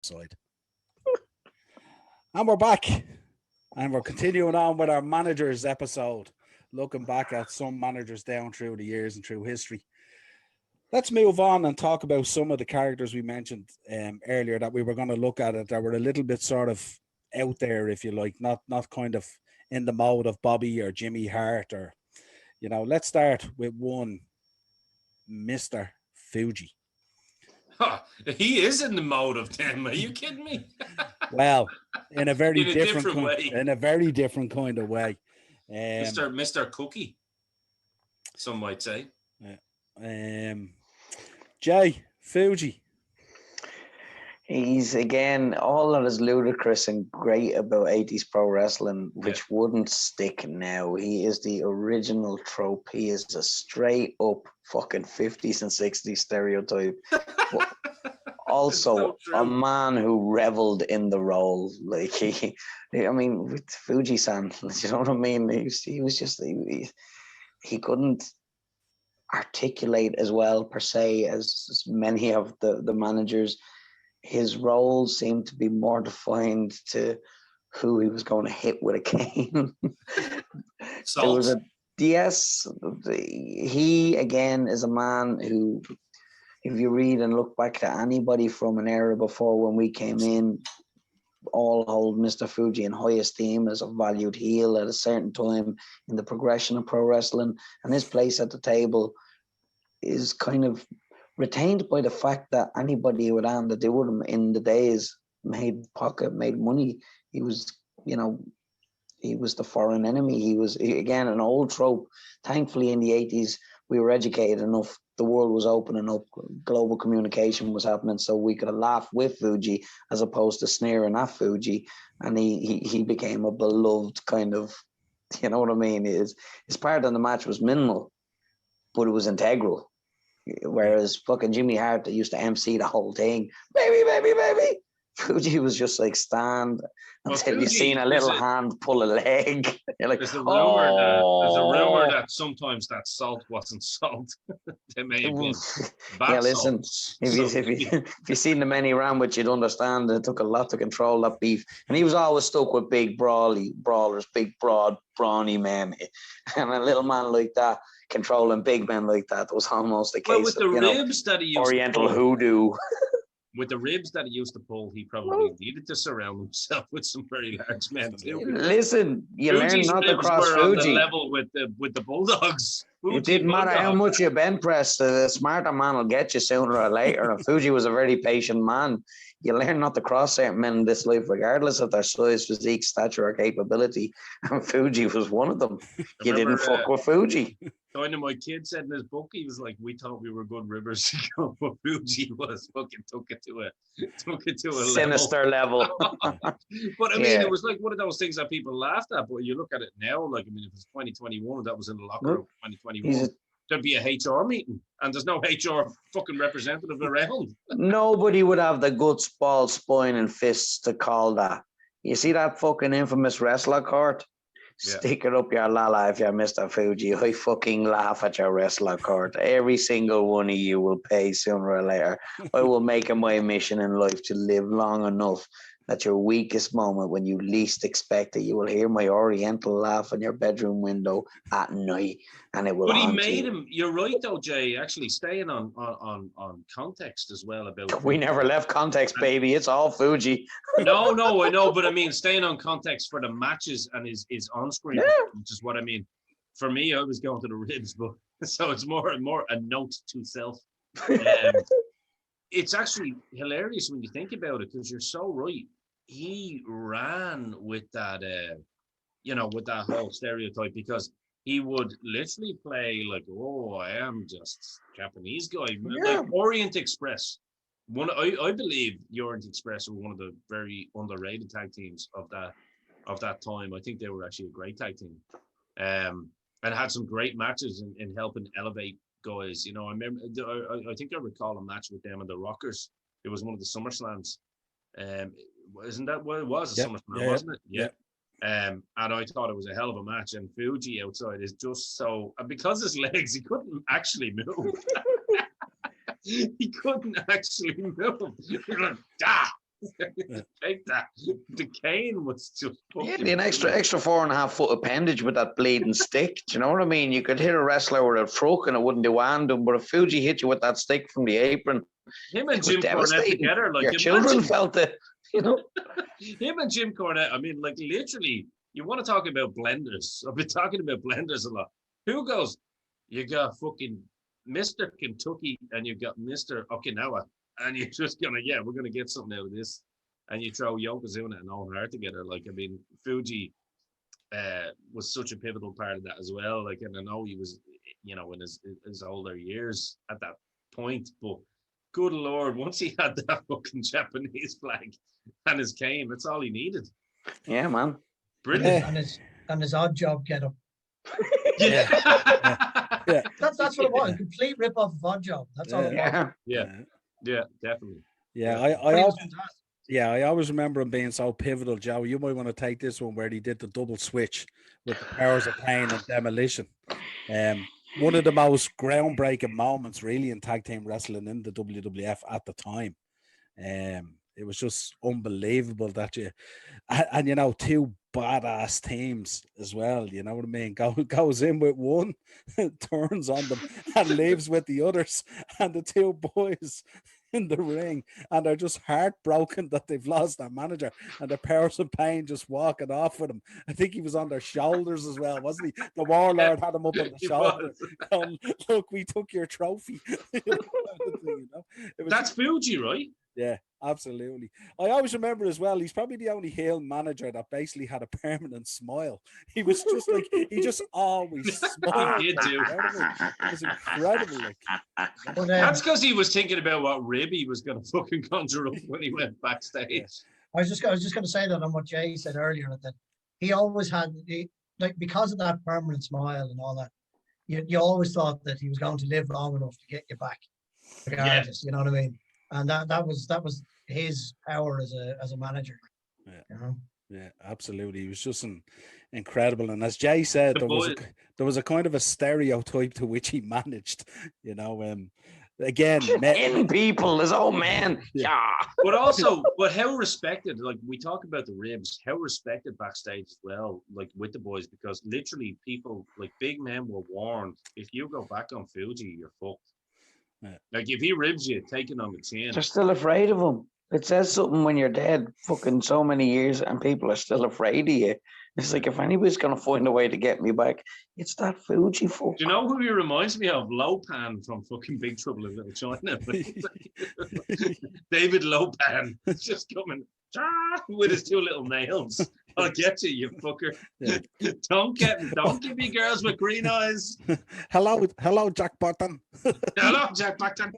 outside. And we're back. And we're continuing on with our managers episode, looking back at some managers down through the years and through history. Let's move on and talk about some of the characters we mentioned earlier that we were going to look at it that were a little bit sort of out there, if you like, not kind of in the mode of Bobby or Jimmy Hart or, let's start with one, Mr. Fuji. Huh, he is in the mode of them. Are you kidding me? Well, in a very different way. In a very different kind of way. Mr. Cookie, some might say. Jay, Fuji. He's, again, all that is ludicrous and great about 80s pro wrestling, which wouldn't stick now. He is the original trope. He is a straight up fucking 50s and 60s stereotype. But also a man who reveled in the role. Like, with Fuji-san, you know what I mean? He was just, he couldn't articulate as well, per se, as many of the managers. His role seemed to be more defined to who he was going to hit with a cane. He, again, is a man who, if you read and look back to anybody from an era before when we came in, all hold Mr. Fuji in high esteem as a valued heel at a certain time in the progression of pro wrestling. And his place at the table is kind of retained by the fact that anybody would hand that they would have in the days made money. He was, he was the foreign enemy. He was, again, an old trope. Thankfully, in the 80s, we were educated enough. The world was opening up. Global communication was happening, so we could laugh with Fuji as opposed to sneering at Fuji. And he became a beloved kind of, you know what I mean? His part in the match was minimal, but it was integral. Whereas fucking Jimmy Hart, that used to MC the whole thing, baby. Fuji was just like stand until you've seen a little hand pull a leg. You're like, there's a rumor that sometimes that salt wasn't salt. They may have been bad listen, salt. If you've seen the men he ran with, you'd understand it took a lot to control that beef. And he was always stuck with big brawlers, big, broad, brawny men. And a little man like that, controlling big men like that, was almost a case with the ribs that he used Oriental to pull, hoodoo. With the ribs that he used to pull, he probably needed to surround himself with some very large men too. Listen, you Fuji's learn not to ribs cross were on the Fuji. level with the Bulldogs. It didn't matter how much you bench press, a smarter man will get you sooner or later. And Fuji was a very patient man. You learn not to cross certain men in this life, regardless of their size, physique, stature, or capability. And Fuji was one of them. You didn't fuck with Fuji. My kid said in his book, he was like, "We thought we were good rivers to go, but Fuji was fucking took it to a sinister level." But I mean, it was like one of those things that people laughed at. But you look at it now, like, I mean, if it's 2021, that was in the locker room. 2021. There'd be a HR meeting, and there's no HR fucking representative around. Nobody would have the guts, balls, spine, and fists to call that. You see that fucking infamous wrestler court? Yeah. Stick it up your lala if you're Mr. Fuji. I fucking laugh at your wrestler court. Every single one of you will pay sooner or later. I will make it my mission in life to live long enough at your weakest moment, when you least expect it, you will hear my Oriental laugh on your bedroom window at night, and it will. But he made him. You're right, though, Jay. Actually, staying on context as well about. We never left context, baby. It's all Fuji. No, I know, but I mean, staying on context for the matches and his on-screen, which is what I mean. For me, I was going to the ribs, but so it's more and more a note to self. It's actually hilarious when you think about it, because you're so right. He ran with that, with that whole stereotype, because he would literally play like, "Oh, I am just Japanese guy," like Orient Express. I believe the Orient Express were one of the very underrated tag teams of that time. I think they were actually a great tag team, and had some great matches in helping elevate guys. I remember. I think I recall a match with them and the Rockers. It was one of the SummerSlams. Isn't that what it was? A SummerSlam, wasn't it? Yeah. And I thought it was a hell of a match. And Fuji outside is just so, and because his legs, he couldn't actually move. He couldn't actually move. Like, Take that. The cane was just Yeah, fucking an extra 4.5 foot appendage with that bleeding stick. Do you know what I mean? You could hit a wrestler with a truck and it wouldn't do anything, but if Fuji hit you with that stick from the apron, him and it was Jim Cornette devastating. together. Like, Your children imagine felt it, you know. him and Jim Cornette. I mean, like, literally, you want to talk about blenders? I've been talking about blenders a lot. Who goes? You got fucking Mr. Kentucky and you got Mr. Okinawa, and you're just gonna, we're gonna get something out of this. And you throw Yokozuna and Owen Hart together. Like, I mean, Fuji was such a pivotal part of that as well. Like, and I know he was, you know, in his older years at that point, but good Lord, once he had that fucking Japanese flag and his cane, that's all he needed. Yeah, man. Brilliant. And his odd job get up. Yeah. That's what it was. A complete rip off of Odd Job. That's all it was. Yeah, definitely. Yeah, I always remember him being so pivotal, Joe. You might want to take this one where he did the double switch with the powers of pain and demolition. One of the most groundbreaking moments, really, in tag team wrestling in the WWF at the time. It was just unbelievable that and you know, two badass teams as well. You know what I mean? Goes in with one, turns on them, and leaves with the others, and the two boys in the ring, and they're just heartbroken that they've lost their manager, and the powers of pain just walking off with him. I think he was on their shoulders as well, wasn't he? The Warlord had him up on the shoulder. Look, we took your trophy. That's Fuji, right? Yeah, absolutely. I always remember as well, he's probably the only heel manager that basically had a permanent smile. He was just like, he just always smiled. He did too. It was incredible. But, that's because he was thinking about what rib he was going to fucking conjure up when he went backstage. Yeah. I was just going to say that on what Jay said earlier, that he always had, because of that permanent smile and all that, you always thought that he was going to live long enough to get you back, regardless. You know what I mean? And that was his power as a manager. Yeah. You know? Yeah, absolutely. He was just incredible. And as Jay said, there was a kind of a stereotype to which he managed, you know, again, in people, his old man. Yeah. But also, how respected, like we talk about the ribs, how respected backstage as well, like with the boys, because literally people, like big men were warned, if you go back on Fuji, you're fucked. Yeah. Like if he ribs you, take it on the chin. They're still afraid of him. It says something when you're dead fucking so many years and people are still afraid of you. It's like, if anybody's going to find a way to get me back, it's that Fuji fuck. Do you know who he reminds me of? Lopan from fucking Big Trouble in Little China. David Lopan just coming with his two little nails. I'll get you, you fucker. Yeah. Don't give me girls with green eyes. Hello, Jack Burton. Hello, Jack Burton.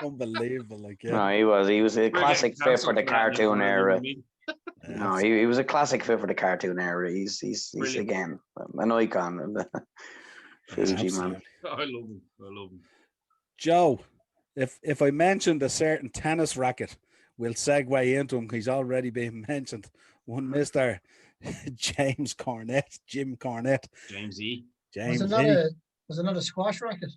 Unbelievable, like No, he was a classic fit for the cartoon era. No, he was a classic fit for the cartoon era. He's again an icon of the Fuji man. I love him. Joe, if I mentioned a certain tennis racket, we'll segue into him. He's already been mentioned. One Mr. James Cornette, Jim Cornette. James E. Was it not a squash racket?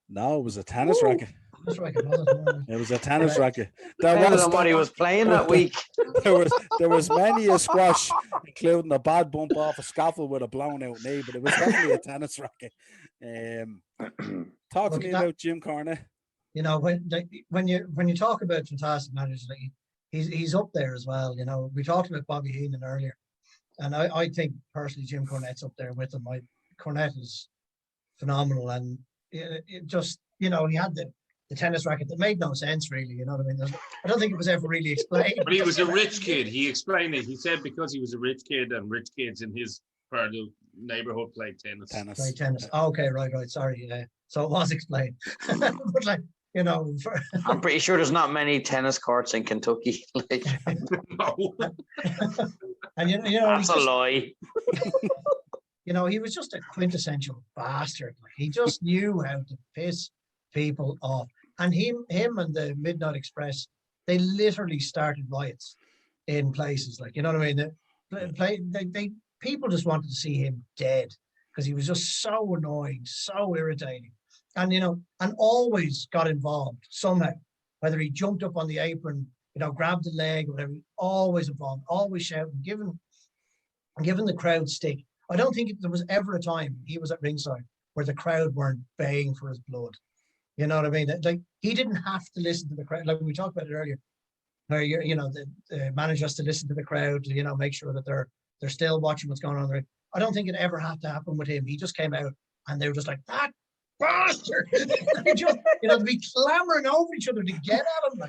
No, it was a tennis racket. It was a tennis racket. That was what he was playing that week. There was many a squash, including a bad bump off a scaffold with a blown out knee, but it was definitely a tennis racket. Talk to me about Jim Cornette. You know, when you talk about fantastic managers, like he's up there as well. You know, we talked about Bobby Heenan earlier, and I think personally Jim Cornette's up there with him. Cornette is phenomenal, and it just, you know, he had the tennis racket that made no sense, really. You know what I mean? I don't think it was ever really explained. But he was a rich kid. He explained it. He said because he was a rich kid and rich kids in his part of the neighborhood played tennis. Played tennis. Oh, okay, right. Sorry. Yeah. So it was explained. But like, you know, I'm pretty sure there's not many tennis courts in Kentucky. No. And you know, that's a lie. You know, he was just a quintessential bastard. Like, he just knew how to piss people off. And him and the Midnight Express, they literally started riots in places, like, you know what I mean? People just wanted to see him dead because he was just so annoying, so irritating, and you know, and always got involved somehow. Whether he jumped up on the apron, grab the leg, whatever. Always involved, always shouting, giving the crowd stick. I don't think there was ever a time he was at ringside where the crowd weren't baying for his blood. You know what I mean? Like, he didn't have to listen to the crowd. Like we talked about it earlier, where the manager has to listen to the crowd to, make sure that they're still watching what's going on there. I don't think it ever had to happen with him. He just came out and they were just like, that bastard. They just, to be clamoring over each other to get at him,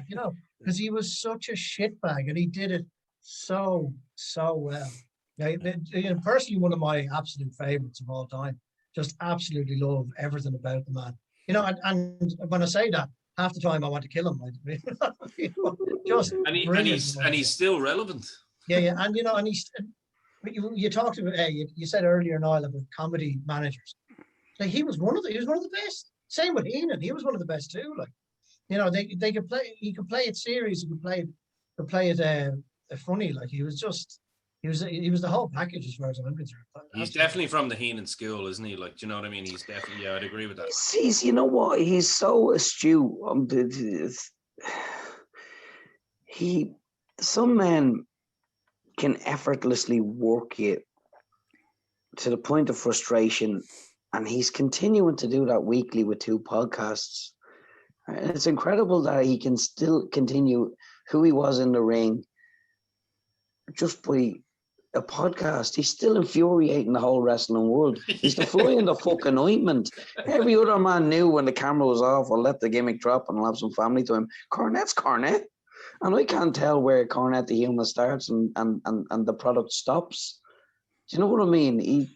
because he was such a shitbag and he did it so well. Personally, one of my absolute favorites of all time. Just absolutely love everything about the man. And when I say that, half the time I want to kill him. Just and he's still relevant. Yeah, and he's. You talked about you said earlier, Niall, about comedy managers. Like he was one of the best. Same with Heenan, he was one of the best too. They could play. He could play it serious. He could play it funny. Like he was the whole package as far as I'm concerned. He's definitely from the Heenan school, isn't he? Like, do you know what I mean? He's definitely, I'd agree with that. He's you know what? He's so astute. Some men can effortlessly work you to the point of frustration, and he's continuing to do that weekly with 2 podcasts. And it's incredible that he can still continue who he was in the ring just by a podcast. He's still infuriating the whole wrestling world. He's the fly in the fucking ointment. Every other man knew when the camera was off, I'll let the gimmick drop and I'll have some family to him. Cornette's Cornette. And I can't tell where Cornette the human starts and the product stops. Do you know what I mean?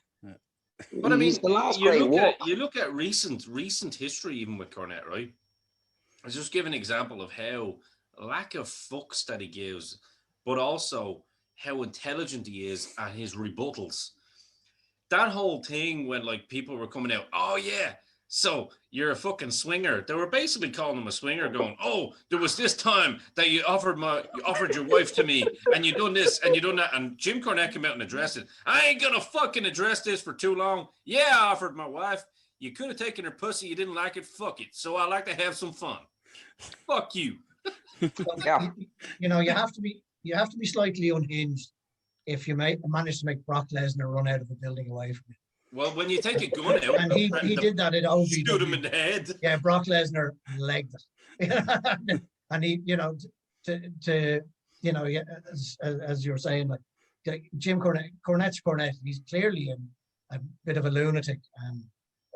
But I mean, the last you look at recent history, even with Cornette, right? I was just give an example of how lack of fucks that he gives, but also how intelligent he is at his rebuttals. That whole thing when people were coming out, oh yeah, so you're a fucking swinger. They were basically calling him a swinger, going, oh, there was this time that you offered your wife to me, and you done this and you done that. And Jim Cornette came out and addressed it. I ain't gonna fucking address this for too long. Yeah, I offered my wife. You could have taken her pussy. You didn't like it. Fuck it. So I like to have some fun. Fuck you. Yeah. You have to be slightly unhinged if you manage to make Brock Lesnar run out of a building away from you. Well, when you take a gun out, and he did that at OVW. Shoot him in the head. Yeah, Brock Lesnar legged it, and he, as you're saying, Jim Cornette's Cornette. He's clearly a bit of a lunatic, and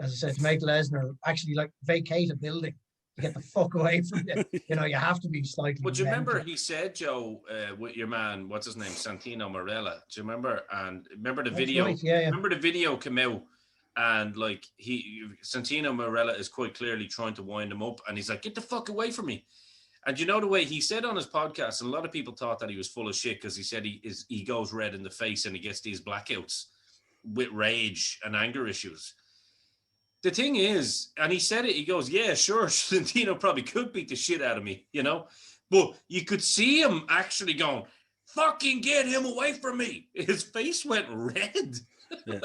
as I said, to make Lesnar actually vacate a building to get the fuck away from you. You have to be slightly. But do you remember he said, Joe, with your man, what's his name, Santino Marella? Do you remember? And remember the video? Right, yeah. Remember the video came out, and Santino Marella is quite clearly trying to wind him up, and he's like, "Get the fuck away from me!" And you know the way he said on his podcast, and a lot of people thought that he was full of shit because he said he goes red in the face and he gets these blackouts with rage and anger issues. The thing is, and he said it, he goes, yeah, sure, Santino probably could beat the shit out of me, but you could see him actually going, fucking get him away from me. His face went red. Yeah.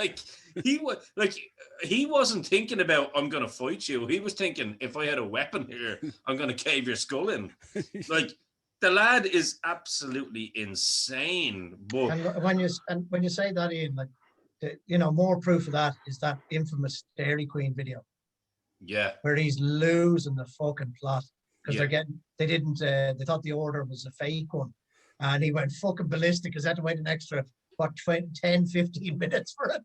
He wasn't thinking about, I'm going to fight you. He was thinking, if I had a weapon here, I'm going to cave your skull in. The lad is absolutely insane. But and when you say that, Ian, more proof of that is that infamous Dairy Queen video. Yeah. Where he's losing the fucking plot because they thought the order was a fake one. And he went fucking ballistic because they had to wait an extra, 10, 15 minutes for it.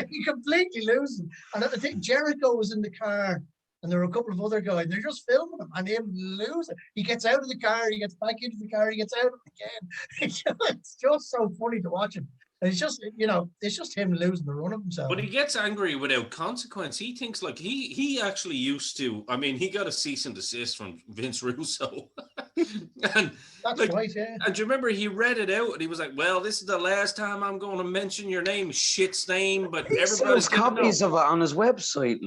He completely loses. And I think Jericho was in the car and there were a couple of other guys. They're just filming him and him losing. He gets out of the car, he gets back into the car, he gets out of it again. It's just so funny to watch him. And it's just him losing the run of himself. But he gets angry without consequence. He thinks he actually used to. I mean, he got a cease and desist from Vince Russo. And that's right, yeah. And do you remember he read it out and he was like, "Well, this is the last time I'm going to mention your name, shit's name." But everybody's copies of it on his website,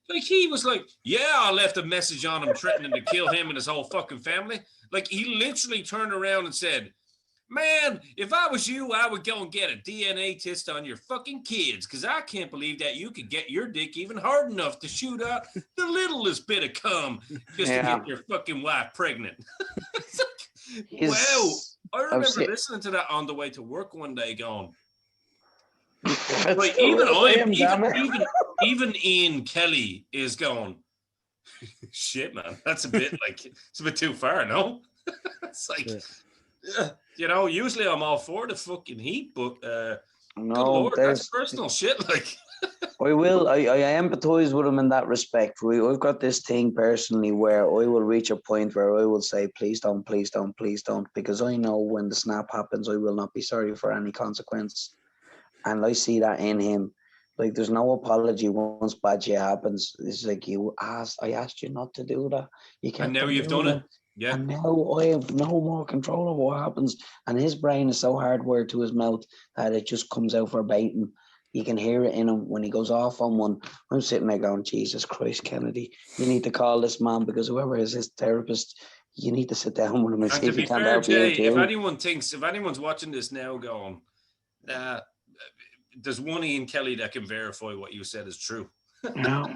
he was like, "Yeah, I left a message on him threatening to kill him and his whole fucking family." He literally turned around and said, Man, if I was you, I would go and get a DNA test on your fucking kids, because I can't believe that you could get your dick even hard enough to shoot out the littlest bit of cum just to get your fucking wife pregnant. It's like, wow. I remember listening to that on the way to work one day going, like, even Ian Kelly is going, shit, man, that's a bit like, it's a bit too far, no? It's like, you know, usually I'm all for the fucking heat, but good Lord, that's personal shit. Like, I empathize with him in that respect. I've got this thing personally where I will reach a point where I will say, please don't, please don't, please don't, because I know when the snap happens, I will not be sorry for any consequence. And I see that in him. Like, there's no apology once bad shit happens. It's like, I asked you not to do that. You can't. And now you've done it. Yeah. And now I have no more control of what happens. And his brain is so hardwired to his mouth that it just comes out verbatim. You can hear it in him when he goes off on one. I'm sitting there going, Jesus Christ, Kennedy, you need to call this man, because whoever is his therapist, you need to sit down with him and see if you can help you. If anyone's watching this now going, there's one Ian Kelly that can verify what you said is true. No.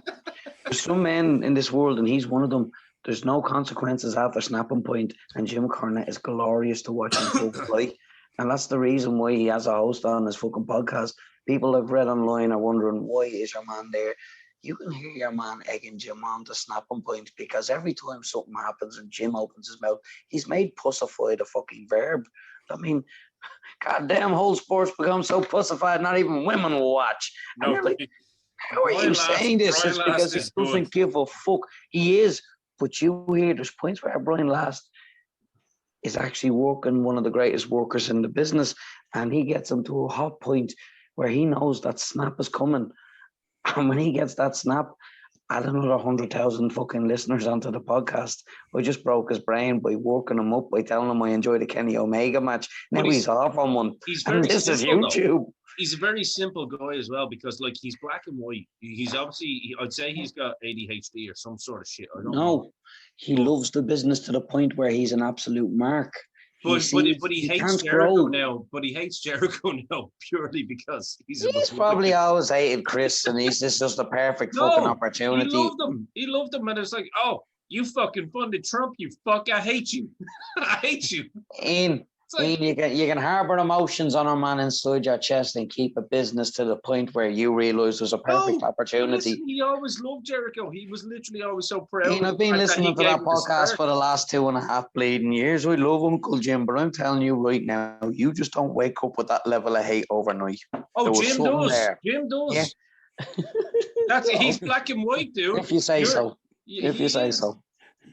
There's some men in this world, and he's one of them. There's no consequences after snapping point, and Jim Cornette is glorious to watch him play. And that's the reason why he has a host on his fucking podcast. People I've read online are wondering, why is your man there? You can hear your man egging Jim on to snapping point, because every time something happens and Jim opens his mouth, he's made pussify the fucking verb. I mean, goddamn, whole sports become so pussified, not even women will watch. And you're like, how are you saying this? It's because he doesn't give a fuck. He is. But you hear there's points where Brian Last is actually working, one of the greatest workers in the business, and he gets him to a hot point where he knows that snap is coming. And when he gets that snap, add another 100,000 fucking listeners onto the podcast. I just broke his brain by working him up, by telling him I enjoyed the Kenny Omega match. Now he's off on one. And this is YouTube. He's a very simple guy as well, because like, he's black and white. He's obviously, I'd say he's got ADHD or some sort of shit. I don't know. He loves the business to the point where he's an absolute mark. But he hates Jericho now. But he hates Jericho now purely because he's probably always hated Chris, and he's just the perfect fucking opportunity. He loved him, and it's like, oh, you fucking funded Trump, you fuck! I hate you. I hate you. Like, you can harbor emotions on a man inside your chest and keep a business to the point where you realize there's a perfect opportunity. Listen, he always loved Jericho. He was literally always so proud. I've been listening to that podcast for the last 2.5 bleeding years. I love Uncle Jim, but I'm telling you right now, you just don't wake up with that level of hate overnight. Oh, Jim does. There. Jim does. Yeah. He's black and white, dude. If you say so. If you say so.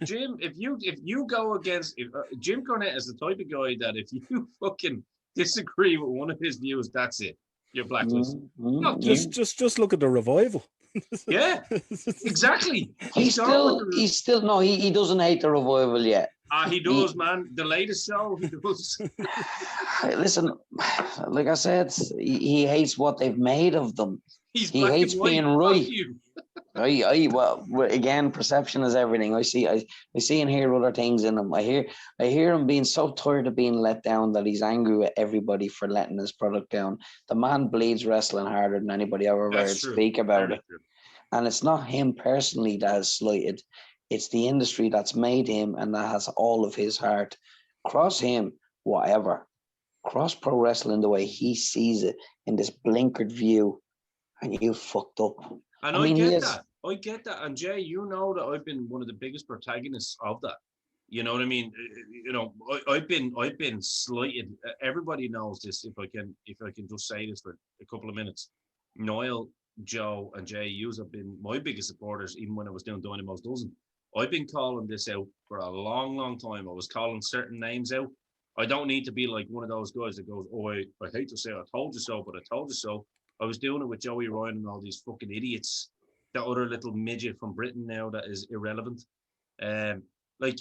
Jim, if you go against Jim Cornette is the type of guy that if you fucking disagree with one of his views, that's it. You're blacklisted. No, just look at the Revival. Yeah, exactly. He doesn't hate the Revival yet. He does, man. The latest show, he does. Listen, like I said, he hates what they've made of them. He hates being right. Well, again, perception is everything. I see and hear other things in him. I hear him being so tired of being let down that he's angry with everybody for letting his product down. The man bleeds wrestling harder than anybody I've ever heard speak about it. And it's not him personally that is slighted. It's the industry that's made him and that has all of his heart. Cross him, whatever. Cross pro wrestling the way he sees it in this blinkered view, and you fucked up. And I get that. And Jay, you know that I've been one of the biggest protagonists of that. You know what I mean? You know, I've been slighted. Everybody knows this. If I can just say this for a couple of minutes, Noel, Joe, and Jay, you have been my biggest supporters, even when I was doing Dynamo's Dozen. I've been calling this out for a long, long time. I was calling certain names out. I don't need to be like one of those guys that goes, oh, I hate to say I told you so, but I told you so. I was doing it with Joey Ryan and all these fucking idiots. That other little midget from Britain now that is irrelevant. Like,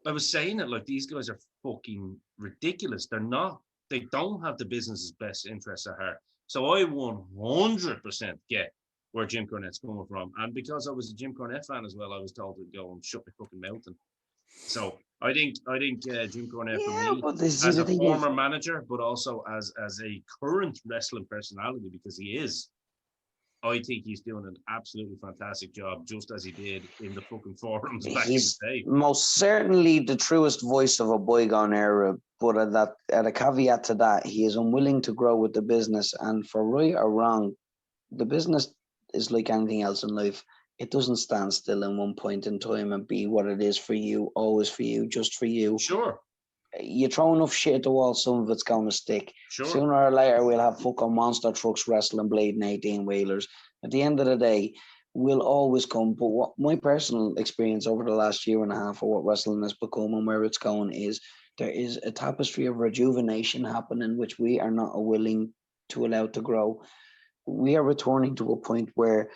I was saying it, like, these guys are fucking ridiculous. They're not. They don't have the business's best interests at heart. So I 100% get where Jim Cornette's coming from. And because I was a Jim Cornette fan as well, I was told to go and shut my fucking mouth and So I think Jim Cornette for me, but this as is the a thing former manager, but also as a current wrestling personality, because he is, I think he's doing an absolutely fantastic job, just as he did in the fucking forums back he's in the day. most certainly the truest voice of a bygone era. But at a caveat to that, he is unwilling to grow with the business. And for right or wrong, the business is like anything else in life. It doesn't stand still in one point in time and be what it is for you, always for you, just for you. Sure. You throw enough shit at the wall, some of it's going to stick. Sure. Sooner or later, we'll have fucking monster trucks wrestling blading 18-wheelers. At the end of the day, we'll always come. But what my personal experience over the last year and a half of what wrestling has become and where it's going is there is a tapestry of rejuvenation happening, which we are not willing to allow to grow. We are returning to a point where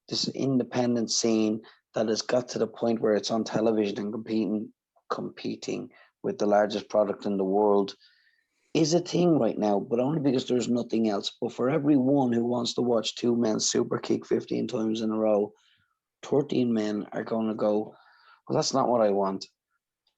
this independent scene that has got to the point where it's on television and competing with the largest product in the world is a thing right now, but only because there's nothing else. But for everyone who wants to watch two men super kick 15 times in a row, 13 men are going to go, well, that's not what I want.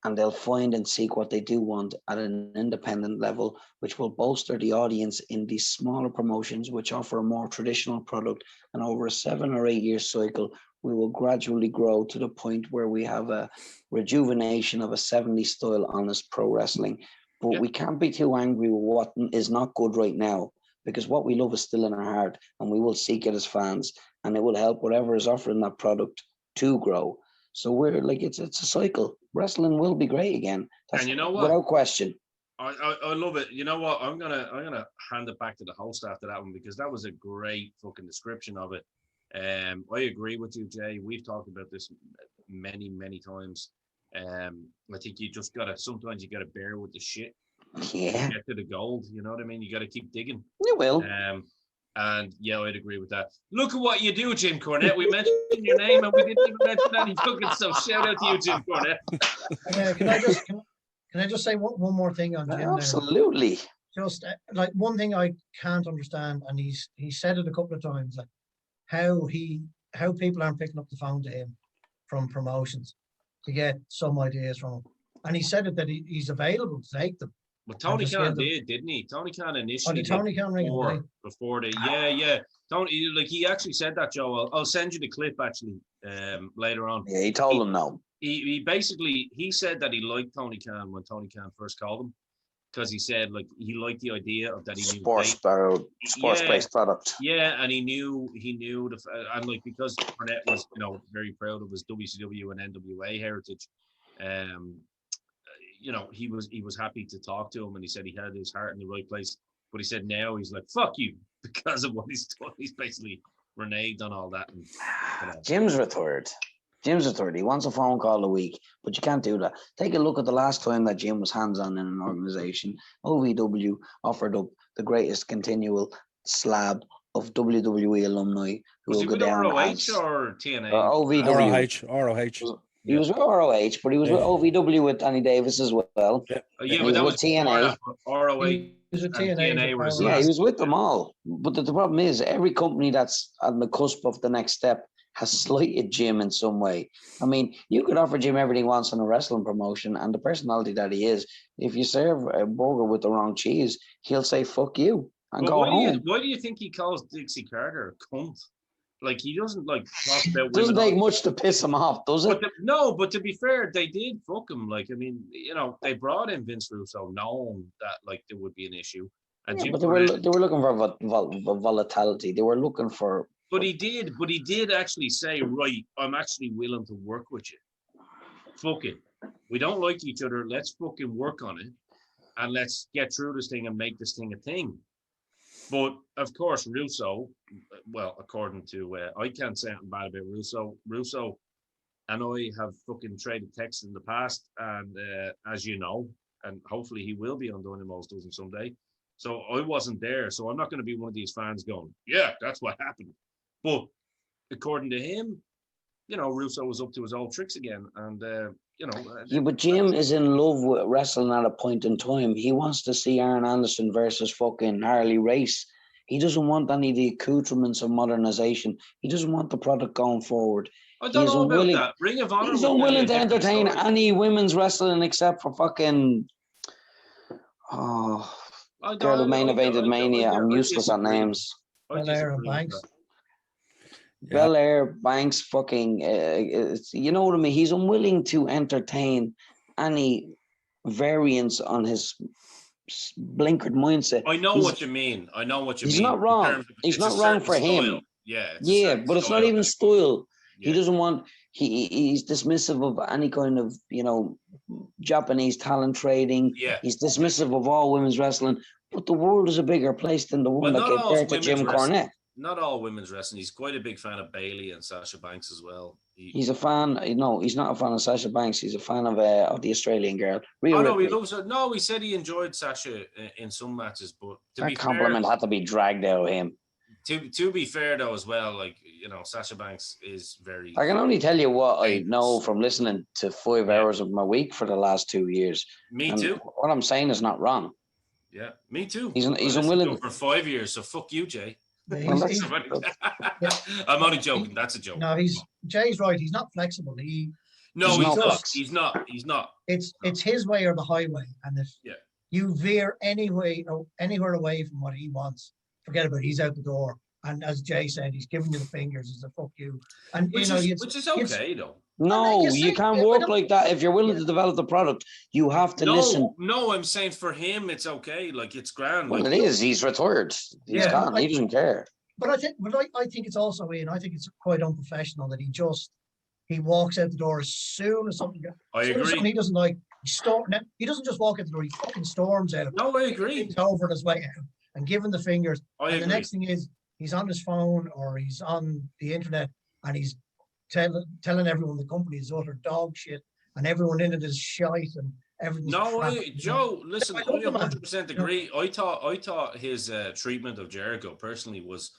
And they'll find and seek what they do want at an independent level, which will bolster the audience in these smaller promotions, which offer a more traditional product. And over a 7 or 8 year cycle, we will gradually grow to the point where we have a rejuvenation of a 70s style honest pro wrestling. But we can't be too angry with what is not good right now, because what we love is still in our heart, and we will seek it as fans, and it will help whatever is offering that product to grow. So we're like, it's a cycle. Wrestling will be great again. That's, and you know what? Without question. I love it. You know what? I'm gonna hand it back to the host after that one, because that was a great fucking description of it. I agree with you, Jay. We've talked about this many times. I think sometimes you gotta bear with the shit. Yeah. To get to the gold. You know what I mean? You gotta keep digging. You will. And yeah, I'd agree with that. Look at what you do, Jim Cornette. We mentioned your name and we didn't even mention any fucking stuff. Shout out to you, Jim Cornette. Can I just say one more thing on Jim? Absolutely. There? Just like one thing I can't understand, and he said it a couple of times, like how people aren't picking up the phone to him from promotions to get some ideas from him. And he said it that he's available to take them. Well, Tony Khan did, didn't he? Tony Khan initially. Tony Khan before the yeah. Tony, like he actually said that, Joe. I'll send you the clip actually later on. Yeah, he told him no. He basically said that he liked Tony Khan when Tony Khan first called him, because he said like he liked the idea of that he knew sports-based product. Yeah, and he knew and like because Cornette was very proud of his WCW and NWA heritage. He was happy to talk to him, and he said he had his heart in the right place. But he said now he's like, fuck you, because of what he's done. He's basically reneged on all that. And, Jim's retired. He wants a phone call a week, but you can't do that. Take a look at the last time that Jim was hands-on in an organization. OVW offered up the greatest continual slab of WWE alumni who was will he go with down ROH as or TNA? OVW. ROH. He was with ROH, but he was with OVW with Danny Davis as well. Yeah, he was with TNA. ROH and TNA was he was with them all. But the problem is, every company that's on the cusp of the next step has slighted Jim in some way. I mean, you could offer Jim everything he wants in a wrestling promotion, and the personality that he is, if you serve a burger with the wrong cheese, he'll say, fuck you, and go home. Why do you think he calls Dixie Carter a cunt? Like, he doesn't like talk about women. Doesn't take much to piss him off, does it? But to be fair, they did fuck him. Like, I mean, they brought in Vince Russo knowing that like there would be an issue. And but they were looking for volatility. They were looking for. But he did actually say, right, I'm actually willing to work with you. Fuck it. We don't like each other. Let's fucking work on it, and let's get through this thing and make this thing a thing. But of course, Russo, well, according to, I can't say anything bad about Russo. Russo and I have fucking traded texts in the past, and as you know, and hopefully he will be on Dynamite Dozen someday. So I wasn't there, so I'm not going to be one of these fans going, yeah, that's what happened. But according to him, Russo was up to his old tricks again, and Yeah, but Jim is in love with wrestling at a point in time. He wants to see Arn Anderson versus fucking Harley Race. He doesn't want any of the accoutrements of modernization. He doesn't want the product going forward. I don't know about that. Ring of Honor. He's unwilling to entertain any women's wrestling except for fucking girl who main evented Mania. I'm useless at names. Belair and Banks. Belair, Banks, fucking, you know what I mean? He's unwilling to entertain any variance on his blinkered mindset. I know what you mean. He's not wrong. He's not wrong for him. Yeah. But it's not even style. Yeah. He doesn't want. He's dismissive of any kind of Japanese talent trading. Yeah. He's dismissive of all women's wrestling. But the world is a bigger place than the one that gave birth to Jim Cornette. Not all women's wrestling. He's quite a big fan of Bayley and Sasha Banks as well. He's a fan. No, he's not a fan of Sasha Banks. He's a fan of the Australian girl. He loves her. No, he said he enjoyed Sasha in some matches, but that compliment had to be dragged out of him. To be fair though, as well, Sasha Banks is very. I can only tell you what I know from listening to 5 hours of my week for the last 2 years. Me too. What I'm saying is not wrong. Yeah, me too. He's unwilling for 5 years. So fuck you, Jay. I'm only joking. That's a joke. No, Jay's right. He's not flexible. He's not. It's his way or the highway. And if you veer anywhere away from what he wants, forget about it. He's out the door. And as Jay said, he's giving you the fingers. He's a fuck you. And which is okay though. No, you can't work like that. If you're willing to develop the product, you have to listen. No, I'm saying for him, it's okay. Like it's grand. Well, it is. He's retired. He's gone. He doesn't care. But I think it's also I think it's quite unprofessional that he walks out the door as soon as something. I agree. He doesn't like. He doesn't just walk out the door. He fucking storms out. No, I agree. He's over his way out and giving the fingers. The next thing is he's on his phone or he's on the internet and he's telling everyone the company is utter dog shit and everyone in it is shite and everything's Joe, listen, I 100% agree. I thought his treatment of Jericho personally was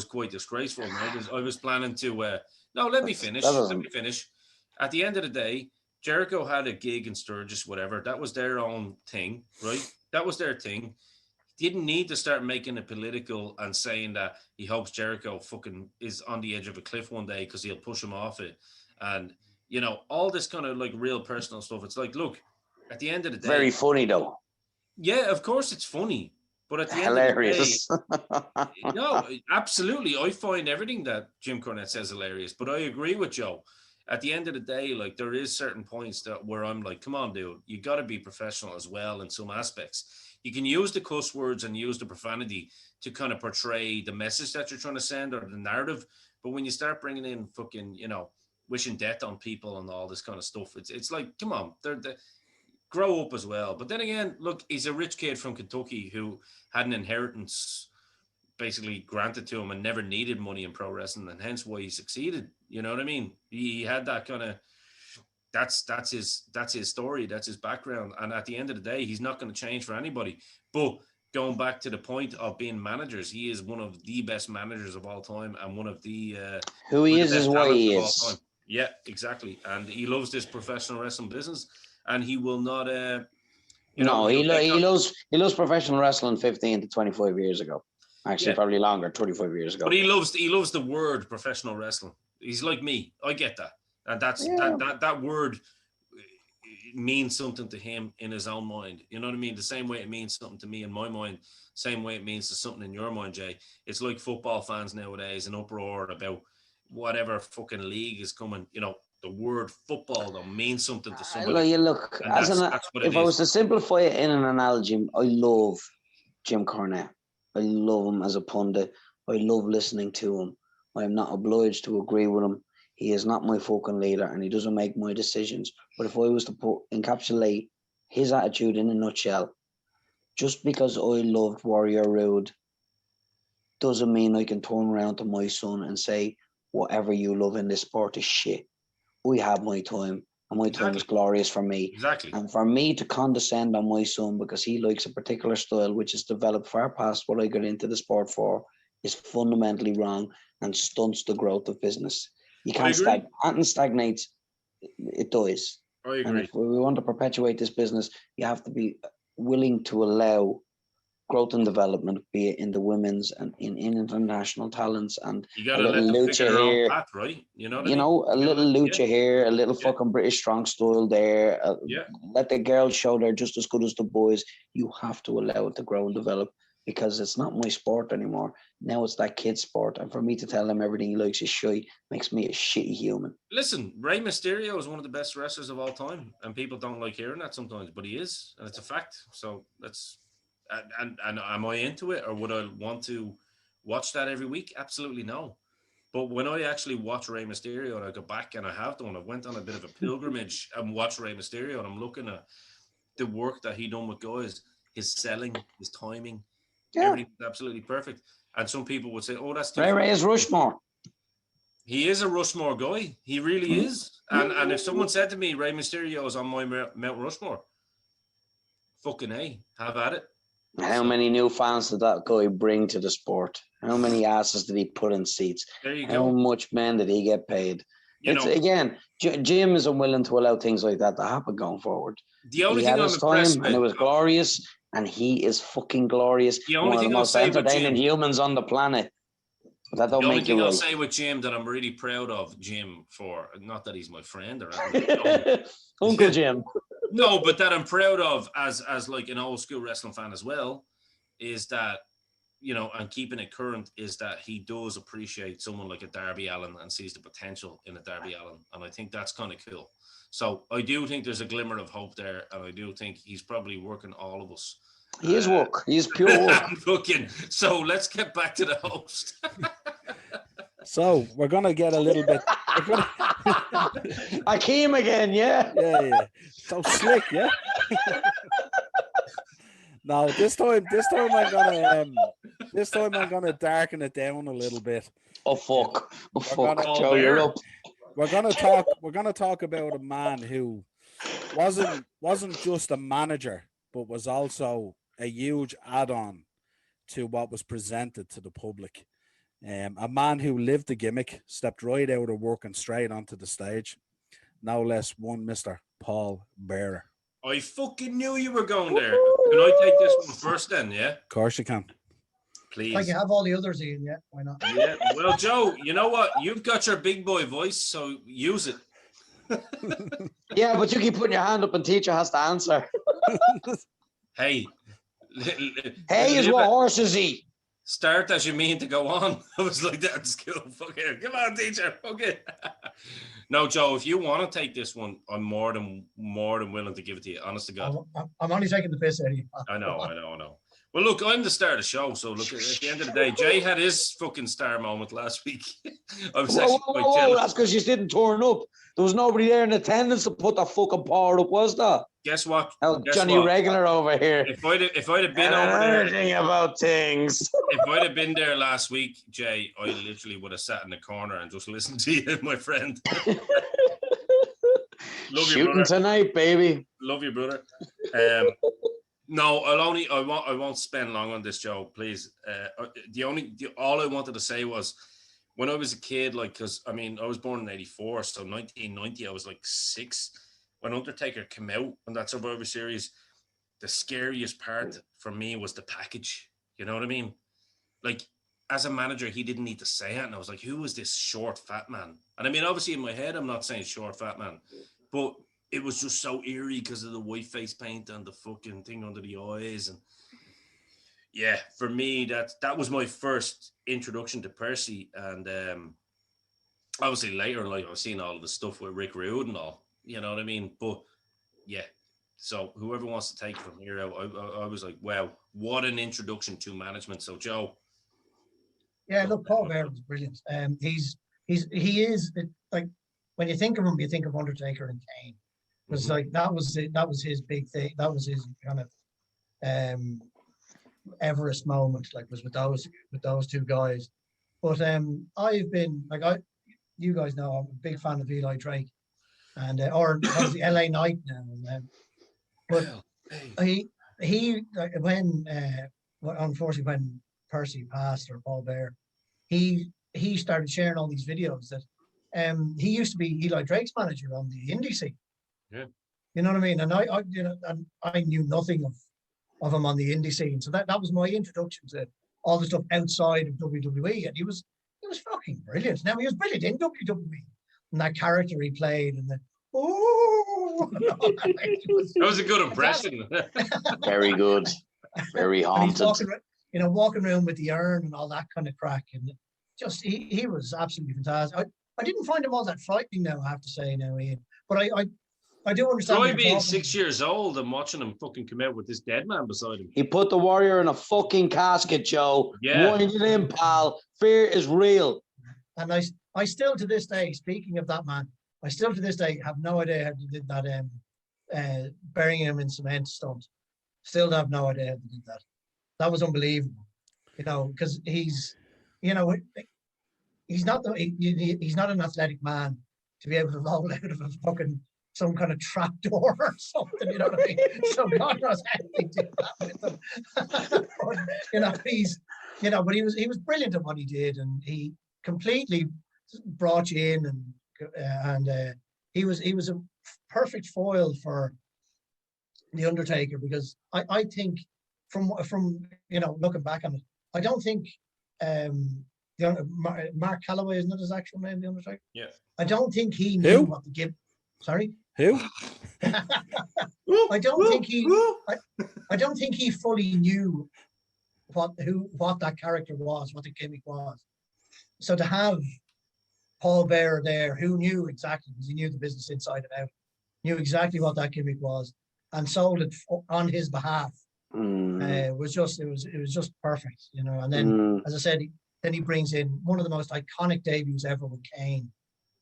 quite disgraceful. I was planning to let me finish. At the end of the day, Jericho had a gig in Sturgis, whatever. That was their own thing, right? That was their thing. Didn't need to start making it political and saying that he hopes Jericho fucking is on the edge of a cliff one day because he'll push him off it. And, all this kind of like real personal stuff. It's like, look, at the end of the day. Very funny though. Yeah, of course it's funny. But at the hilarious. End of the day, no, absolutely. I find everything that Jim Cornette says hilarious. But I agree with Joe. At the end of the day, like there is certain points where I'm like, come on, dude, you got to be professional as well in some aspects. You can use the cuss words and use the profanity to kind of portray the message that you're trying to send or the narrative. But when you start bringing in fucking, wishing death on people and all this kind of stuff, it's like, come on, grow up as well. But then again, look, he's a rich kid from Kentucky who had an inheritance basically granted to him and never needed money in pro wrestling, and hence why he succeeded. You know what I mean? He had that kind of. That's his story. That's his background. And at the end of the day, he's not going to change for anybody. But going back to the point of being managers, he is one of the best managers of all time and one of the who he is what he is. Yeah, exactly. And he loves this professional wrestling business, and he will not. He loves professional wrestling 15 to 25 years ago. Actually, probably longer, 25 years ago. But he loves the word professional wrestling. He's like me. I get that. And that word means something to him in his own mind. You know what I mean? The same way it means something to me in my mind, same way it means to something in your mind, Jay. It's like football fans nowadays, an uproar about whatever fucking league is coming. The word football though means something to somebody. Look, if I was to simplify it in an analogy, I love Jim Cornette. I love him as a pundit. I love listening to him. I am not obliged to agree with him. He is not my fucking leader and he doesn't make my decisions. But if I was to encapsulate his attitude in a nutshell, just because I loved Warrior Rude doesn't mean I can turn around to my son and say, whatever you love in this sport is shit. We have my time and my time is glorious for me. Exactly. And for me to condescend on my son because he likes a particular style which is developed far past what I got into the sport for is fundamentally wrong and stunts the growth of business. You can't stagnate. It dies. I agree. And if we want to perpetuate this business, you have to be willing to allow growth and development, be it in the women's and in international talents, and You a gotta let little them lucha figure their own here, path, right? You know what I you mean? know, a You gotta little let- lucha here, a little fucking British strong style there. Yeah. Let the girls show they're just as good as the boys. You have to allow it to grow and develop, because it's not my sport anymore. Now it's that kid's sport, and for me to tell him everything he likes is shy makes me a shitty human. Listen, Rey Mysterio is one of the best wrestlers of all time, and people don't like hearing that sometimes, but he is, and it's a fact. So that's and am I into it, or would I want to watch that every week? Absolutely no. But when I actually watch Rey Mysterio, and I go back, and I have done, I went on a bit of a pilgrimage and watched Rey Mysterio, and I'm looking at the work that he done with guys, his selling, his timing, Yeah, everything's absolutely perfect. And some people would say, "Oh, that's too." Ray is Rushmore. He is a Rushmore guy. He really is. And if someone said to me, Rey Mysterio is on my Mount Rushmore, fucking A, have at it. How many new fans did that guy bring to the sport? How many asses did he put in seats? There you How go. much men did he get paid? You It's know, again, Jim is unwilling to allow things like that to happen going forward. the only He thing had I'm his impressed time, and it with, was glorious, and he is fucking glorious. The only One of the thing I'll most say with entertaining Jim- humans on the planet. But that don't the only make you thing I'll right. say with Jim that I'm really proud of Jim for, not that he's my friend or anything. Uncle Jim. No, but that I'm proud of as like an old school wrestling fan as well, is that, you know, and keeping it current, is that he does appreciate someone like a Darby Allin and sees the potential in a Darby Allin. And I think that's kind of cool. So I do think there's a glimmer of hope there. And I do think he's probably working all of us. He is work. He's pure work. So let's get back to the host. So we're gonna get a little bit. I came again, yeah. Yeah. So slick, yeah. No, this time I'm gonna darken it down a little bit. Oh fuck. Oh fuck. gonna- Joe, you're up. We're gonna talk about a man who wasn't just a manager, but was also a huge add-on to what was presented to the public. A man who lived the gimmick, stepped right out of work and straight onto the stage. No less one Mr. Paul Bearer. I fucking knew you were going there. Can I take this one first then, yeah? Of course you can. Please. Like you have all the others, Ian, yeah? Why not? Yeah. Well, Joe, you know what? You've got your big boy voice, so use it. Yeah, but you keep putting your hand up and teacher has to answer. Hey. Hey is what horses eat. Start as you mean to go on. I was like that in school. Fuck it. Come on, teacher. Fuck it. No, Joe, if you want to take this one, I'm more than willing to give it to you. Honest to God. I'm only taking the piss out of you. I know. Well, look, I'm the star of the show. So, look, at the end of the day, Jay had his fucking star moment last week. I was actually quite jealous. That's because you didn't turn up. There was nobody there in attendance to put that fucking power up, was there? Guess what? Johnny Regular over here. If I'd have been over there, anything about things. if I'd have been there last week, Jay, I literally would have sat in the corner and just listened to you, my friend. Love you, Shooting brother. tonight, baby. Love you, brother. No, I won't spend long on this, Joe. Please. All I wanted to say was, when I was a kid, like, because I mean, I was born in '84, so 1990, I was like 6. When Undertaker came out on that Survivor Series, the scariest part for me was the package. You know what I mean? Like, as a manager, he didn't need to say it, and I was like, who is this short, fat man? And I mean, obviously in my head, I'm not saying short, fat man, but it was just so eerie because of the white face paint and the fucking thing under the eyes. And yeah, for me, that was my first introduction to Percy. And obviously later, like, I've seen all of the stuff with Rick Rude and all, you know what I mean? But yeah, so whoever wants to take it from here, I was like, wow, what an introduction to management. So Joe. Yeah, look, Paul Bearer was brilliant. He is like, when you think of him, you think of Undertaker and Kane. It was like that was his big thing. That was his kind of Everest moment, like, was with those two guys. But I've been like, you guys know, I'm a big fan of Eli Drake, and or was the LA Knight now. But he when unfortunately when Percy passed, or Paul Bear, he started sharing all these videos that he used to be Eli Drake's manager on the indie scene. Yeah. You know what I mean? And I knew nothing of of him on the indie scene. So that was my introduction to all the stuff outside of WWE, and he was fucking brilliant. Now he was brilliant in WWE, and that character he played, and the that was a good impression. Very good, very haunted. Walking around with the urn and all that kind of crack, and just he was absolutely fantastic. I didn't find him all that frightening now, I have to say now, Ian. But I do understand. Troy being 6 years old and watching him fucking come out with this dead man beside him. He put the Warrior in a fucking casket, Joe. Yeah. Wind it in, pal. Fear is real. And I still to this day, speaking of that man, I still to this day have no idea how they did that burying him in cement stunt. Still have no idea how they did that. That was unbelievable. Because he's not an athletic man to be able to roll out of a fucking some kind of trap door or something, you know what I mean? So God knows how they did that with him. But he was brilliant at what he did, and he completely brought you in, and he was a perfect foil for the Undertaker, because I think from looking back on it, I don't think Mark Calloway, isn't that his actual name, the Undertaker? Yeah. I don't think he knew what the give. Sorry. Who? I don't think he fully knew what that character was, what the gimmick was. So to have Paul Bearer there, who knew exactly, because he knew the business inside and out, knew exactly what that gimmick was, and sold it on his behalf, was just perfect, And then, as I said, then he brings in one of the most iconic debuts ever with Kane,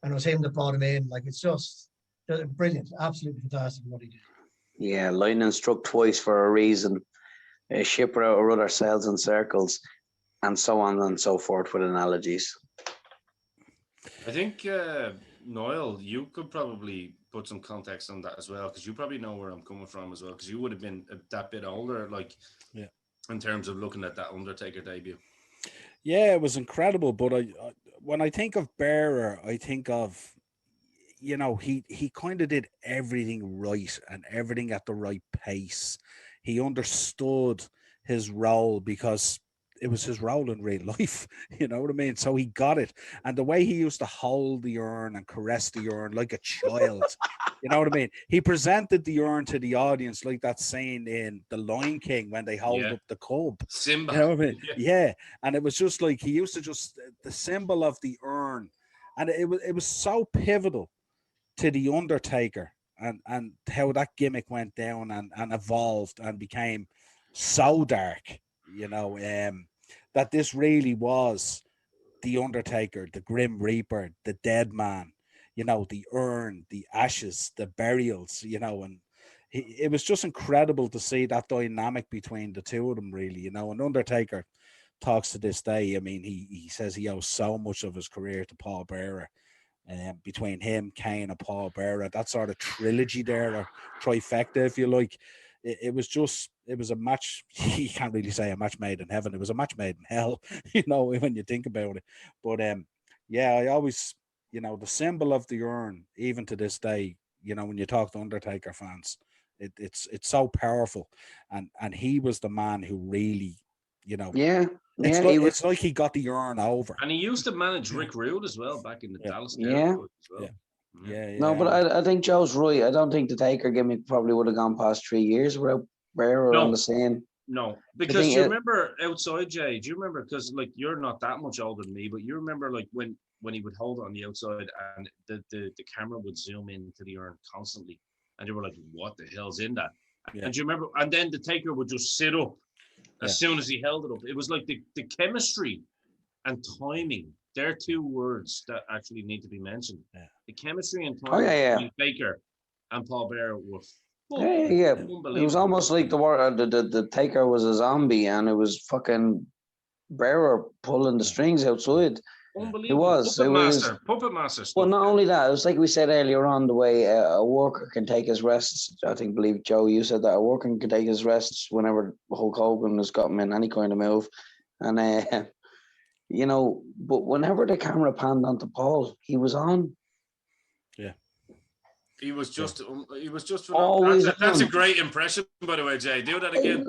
and it was him that brought him in. Like, it's just brilliant, absolutely fantastic what he did. Yeah, lightning struck twice for a reason. A ship out of rudder sails in circles, and so on and so forth with analogies. I think, Noel, you could probably put some context on that as well, because you probably know where I'm coming from as well, because you would have been that bit older, in terms of looking at that Undertaker debut. Yeah, it was incredible. But when I think of Bearer, I think of, he kind of did everything right and everything at the right pace. He understood his role because it was his role in real life. You know what I mean? So he got it. And the way he used to hold the urn and caress the urn like a child, you know what I mean? He presented the urn to the audience like that scene in The Lion King when they hold up the cub. Simba. You know what I mean? Yeah. And it was just like, he used to the symbol of the urn. And it was so pivotal to the Undertaker and how that gimmick went down and evolved and became so dark, that this really was the Undertaker, the Grim Reaper, the dead man, the urn, the ashes, the burials, and it was just incredible to see that dynamic between the two of them, really, and Undertaker talks to this day. I mean, he says he owes so much of his career to Paul Bearer. Between him, Kane, and Paul Bearer, that sort of trilogy there, or trifecta, if you like, it was a match. You can't really say a match made in heaven. It was a match made in hell, when you think about it. But I always, the symbol of the urn, even to this day, when you talk to Undertaker fans, it's so powerful, and he was the man who really, it's like he got the urn over. And he used to manage Rick Rude as well back in the Dallas as well. Yeah. No, but I think Joe's right. I don't think the Taker gimmick probably would have gone past 3 years without Bearer on the scene. No, because you remember outside, Jay, do you remember, because like you're not that much older than me, but you remember like when he would hold it on the outside and the camera would zoom into the urn constantly, and you were like, what the hell's in that? And do you remember, and then the Taker would just sit up as soon as he held it up. It was like the chemistry and timing. They're two words that actually need to be mentioned. Yeah. The chemistry and timing between Taker and Paul Bearer were unbelievable. It was almost like the Taker was a zombie, and it was fucking Bearer pulling the strings outside. Unbelievable. It was Puppet master stuff. Well, not only that, it was like we said earlier on, the way a worker can take his rests. I believe Joe, you said that a worker can take his rests whenever Hulk Hogan has got him in any kind of move, and but whenever the camera panned onto Paul, he was on. Yeah. He was just Always that's a on. great impression, by the way, Jay. Do that again.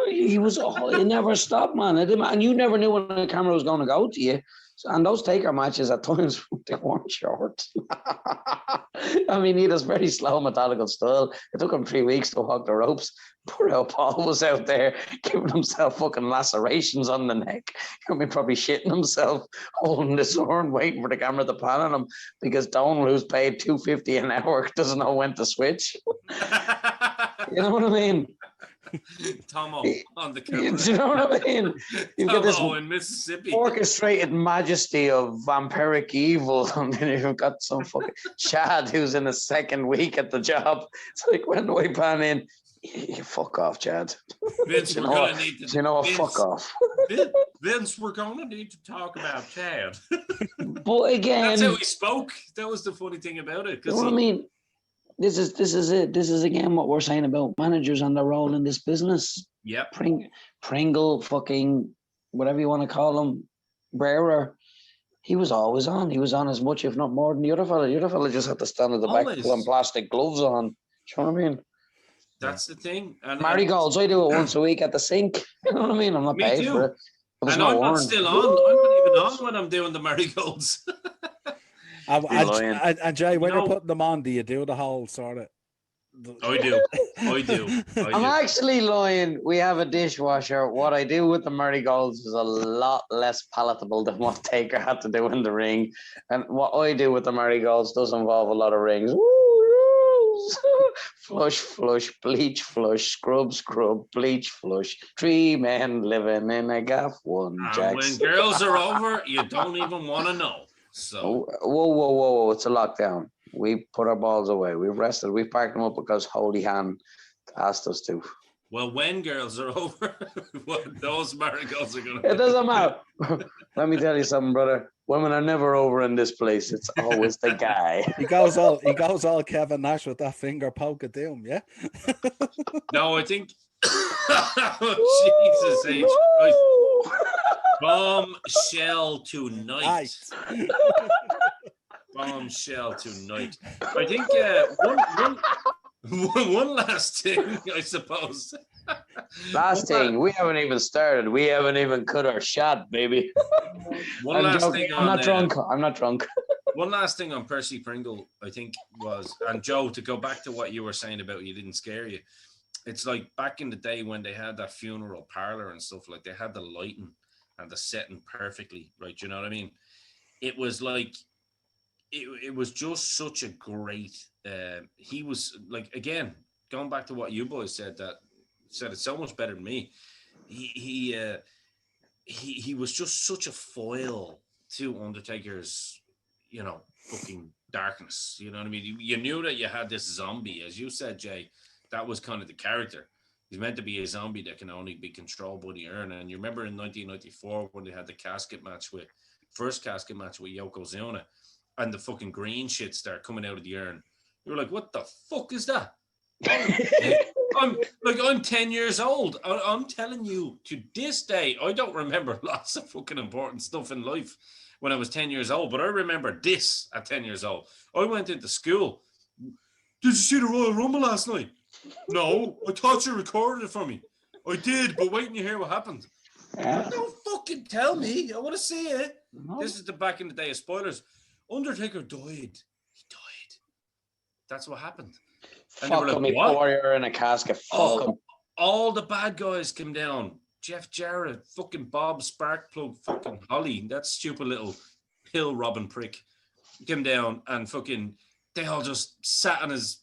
He was. He never stopped, man. And you never knew when the camera was going to go to you. And those taker matches at times they weren't short. I mean, he had this very slow, methodical style. It took him 3 weeks to walk the ropes. Poor old Paul was out there giving himself fucking lacerations on the neck. I mean, probably shitting himself, holding his horn, waiting for the camera to pan on him because Donald, who's paid $2.50 an hour, doesn't know when to switch. You know what I mean? Tomo on the camera. Do you know what I mean? You get this Tomo in Mississippi. orchestrated majesty of vampiric evil, and then you've got some fucking Chad who's in his second week at the job. It's like, when do we pan in? You fuck off, Chad. Vince, we're gonna need to. You know what? Vince, fuck off. Vince, we're gonna need to talk about Chad. But again, that's how he spoke. That was the funny thing about it. You know what I mean? This is it. This is again what we're saying about managers and their role in this business. Yeah. Pringle, fucking whatever you want to call him, Bearer. He was always on. He was on as much, if not more, than the other fella. The other fella just had to stand at the back pulling plastic gloves on. Do you know what I mean? That's the thing. And marigolds, I do it once a week at the sink. You know what I mean? I'm not paid for it. And I'm not still on. I'm not even on when I'm doing the marigolds. And Jay, when you're putting them on, do you do the whole sort of? I do. I'm actually lying. We have a dishwasher. What I do with the marigolds is a lot less palatable than what Taker had to do in the ring. And what I do with the marigolds does involve a lot of rings. Flush, bleach, flush, scrub, bleach, flush. 3 men living in a gaff, one Jacks. When girls are over, you don't even want to know. So whoa! It's a lockdown. We put our balls away. We've rested. We packed them up because Holy Hand asked us to. Well, when girls are over, those marigolds are going to. It doesn't matter. Let me tell you something, brother. Women are never over in this place. It's always the guy. He goes all Kevin Nash with that finger poke at him, yeah? No, I think Jesus H. Christ. Bombshell tonight. Bombshell tonight. I think one last thing, I suppose. Last thing, we haven't even started. We haven't even cut our shot, baby. One last thing. I'm not drunk. One last thing on Percy Pringle, I think was, and Joe, to go back to what you were saying about you didn't scare you. It's like back in the day when they had that funeral parlor and stuff, like they had the lighting and the setting perfectly, right? You know what I mean? It was like, it was just such a great, he was like, again, going back to what you boys said it so much better than me. He was just such a foil to Undertaker's, fucking darkness. You know what I mean? You knew that you had this zombie, as you said, Jay. That was kind of the character. He's meant to be a zombie that can only be controlled by the urn. And you remember in 1994 when they had the first casket match with Yokozuna, and the fucking green shit started coming out of the urn. You were like, what the fuck is that? I'm 10 years old. I'm telling you, to this day, I don't remember lots of fucking important stuff in life when I was 10 years old, but I remember this at 10 years old. I went into school. Did you see the Royal Rumble last night? No, I thought you recorded it for me. I did, but wait and you hear what happened. Don't fucking tell me. I want to see it. No. This is the back in the day of spoilers. Undertaker died. He died. That's what happened. And fuck him, warrior in a casket. Fuck him. All the bad guys came down. Jeff Jarrett, fucking Bob Sparkplug, fucking Holly, that stupid little pill robbing prick came down, and fucking they all just sat in his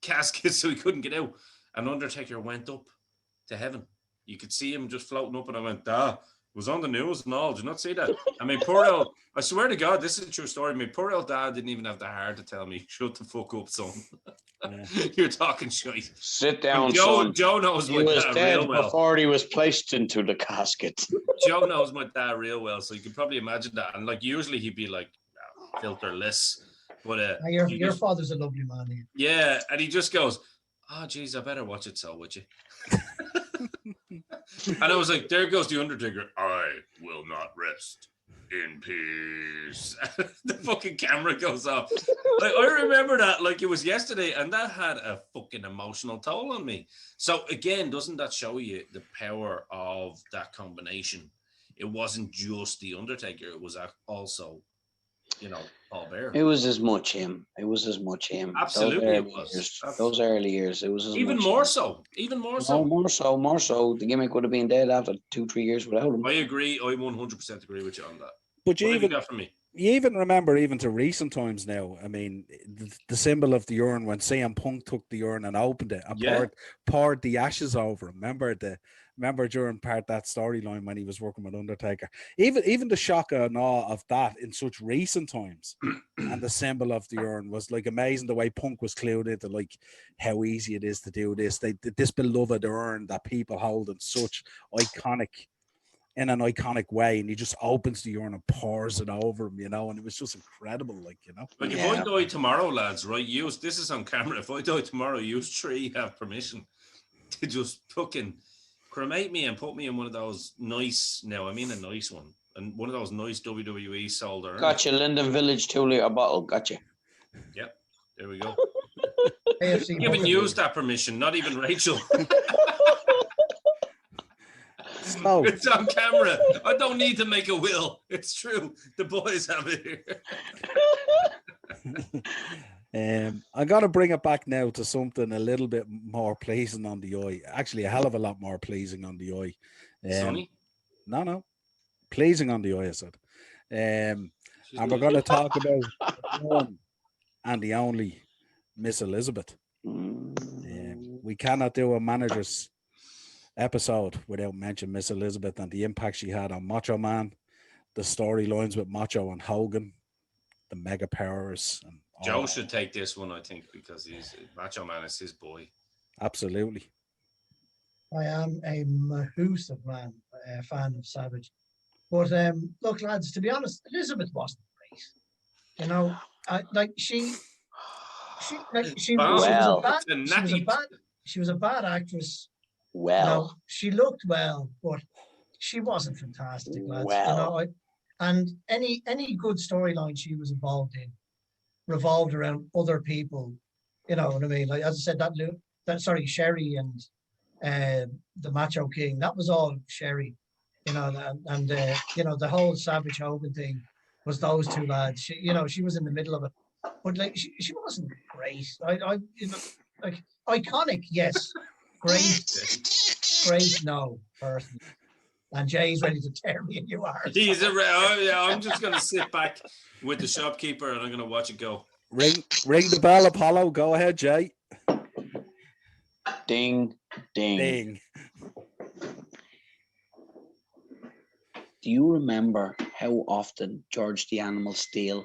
casket so he couldn't get out. And Undertaker went up to heaven. You could see him just floating up, and I went, it was on the news and all. Did you not see that? I mean, poor old, I swear to God, this is a true story. I mean, poor old dad didn't even have the heart to tell me, shut the fuck up, son. Yeah. You're talking shit. Sit down, son. Joe knows my dad real well. Before he was placed into the casket. Joe knows my dad real well, so you can probably imagine that. And like usually he'd be like filterless, but your father's a lovely man. Yeah, and he just goes, "Oh, geez, I better watch it, so would you?" And I was like, "There goes the Undertaker. I will not rest in peace. The fucking camera goes off. I remember that like it was yesterday, and that had a fucking emotional toll on me. So again, doesn't that show you the power of that combination? It wasn't just the Undertaker; it was also, Paul Bear. It was as much him. Absolutely, it was. Those early years, it was as Even much more him. so. Even more No, so. more so. The gimmick would have been dead after 2-3 years without him. I agree. I 100% agree with you on that. But What have you got from me? You even remember, even to recent times now, I mean, the symbol of the urn when CM Punk took the urn and opened it and poured the ashes over him. Remember during part that storyline when he was working with Undertaker. Even the shock and awe of that in such recent times and the symbol of the urn was like amazing the way Punk was clued into like how easy it is to do this. This beloved urn that people hold in such in an iconic way, and he just opens the urn and pours it over him, and it was just incredible, Like if I die tomorrow, lads, right? This is on camera. If I die tomorrow, you three have permission to just fucking cremate me and put me in one of those nice. Now I mean a nice one, and one of those nice WWE sold urns. Gotcha, Linden Village 2-liter bottle. Gotcha. Yep, there we go. AFC Giving you that permission, not even Rachel. Oh. It's on camera. I don't need to make a will. It's true. The boys have it here. I got to bring it back now to something a little bit more pleasing on the eye. Actually, a hell of a lot more pleasing on the eye. Sonny? No. Pleasing on the eye, I said. And we're going to talk about the one and the only Miss Elizabeth. We cannot do a manager's episode without mentioning Miss Elizabeth and the impact she had on Macho Man, the storylines with Macho and Hogan, the Mega Powers. And Joe should take this one, I think, because Macho Man is his boy. Absolutely. I am a mahoosive man, a fan of Savage. But look, lads, to be honest, Elizabeth wasn't great. She was a bad actress. Well, she looked well, but she wasn't fantastic, lads. Well. And any good storyline she was involved in revolved around other people. You know what I mean? Like as I said, Sherry and the Macho King, that was all Sherry. And the whole Savage Hogan thing was those two lads. She was in the middle of it, but like she wasn't great. Like iconic, yes. Great, no, personally. And Jay's ready to tear me a new heart. I'm just going to sit back with the shopkeeper and I'm going to watch it go. Ring the bell, Apollo. Go ahead, Jay. Ding, ding. Ding. Do you remember how often George the Animal Steel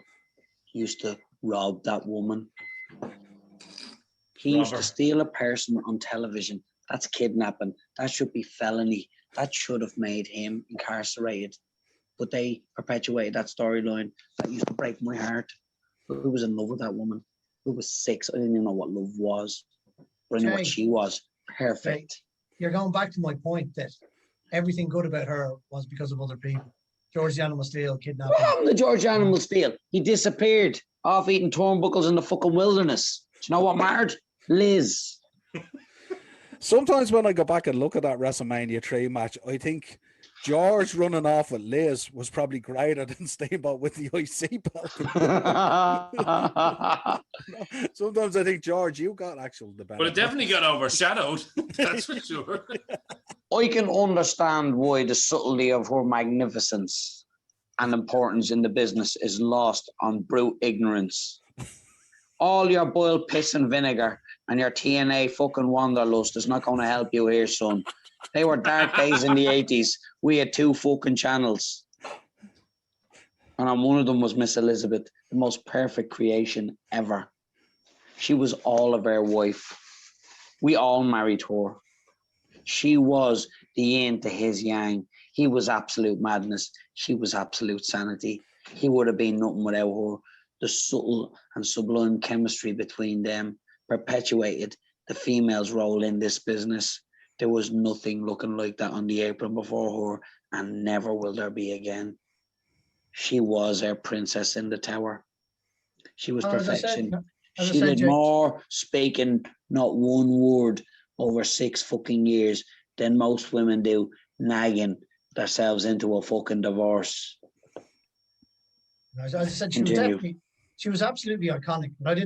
used to rob that woman? He used to steal a person on television. That's kidnapping. That should be felony. That should have made him incarcerated. But they perpetuated that storyline. That used to break my heart. Who was in love with that woman? Who was 6? I didn't even know what love was. But I knew what she was. Perfect. You're going back to my point that everything good about her was because of other people. George the Animal Steel kidnapped. What happened to George the Animal Steel? He disappeared off eating turnbuckles in the fucking wilderness. Do you know what mattered? Liz. Sometimes when I go back and look at that WrestleMania 3 match, I think George running off with Liz was probably greater than Steamboat with the IC belt. Sometimes I think, George, you got the better. But it definitely got overshadowed. That's for sure. I can understand why the subtlety of her magnificence and importance in the business is lost on brute ignorance. All your boiled piss and vinegar and your TNA fucking wanderlust is not going to help you here, son. They were dark days in the 80s. We had 2 fucking channels. And on one of them was Miss Elizabeth, the most perfect creation ever. She was all of our wife. We all married her. She was the yin to his yang. He was absolute madness. She was absolute sanity. He would have been nothing without her. The subtle and sublime chemistry between them perpetuated the female's role in this business. There was nothing looking like that on the apron before her, and never will there be again. she was our princess in the tower. She was As I said, perfection. as I She said, did Jake, more speaking not one word over 6 fucking years than most women do, nagging themselves into a fucking divorce. as I said, she was Continue. definitely, she was absolutely iconic. But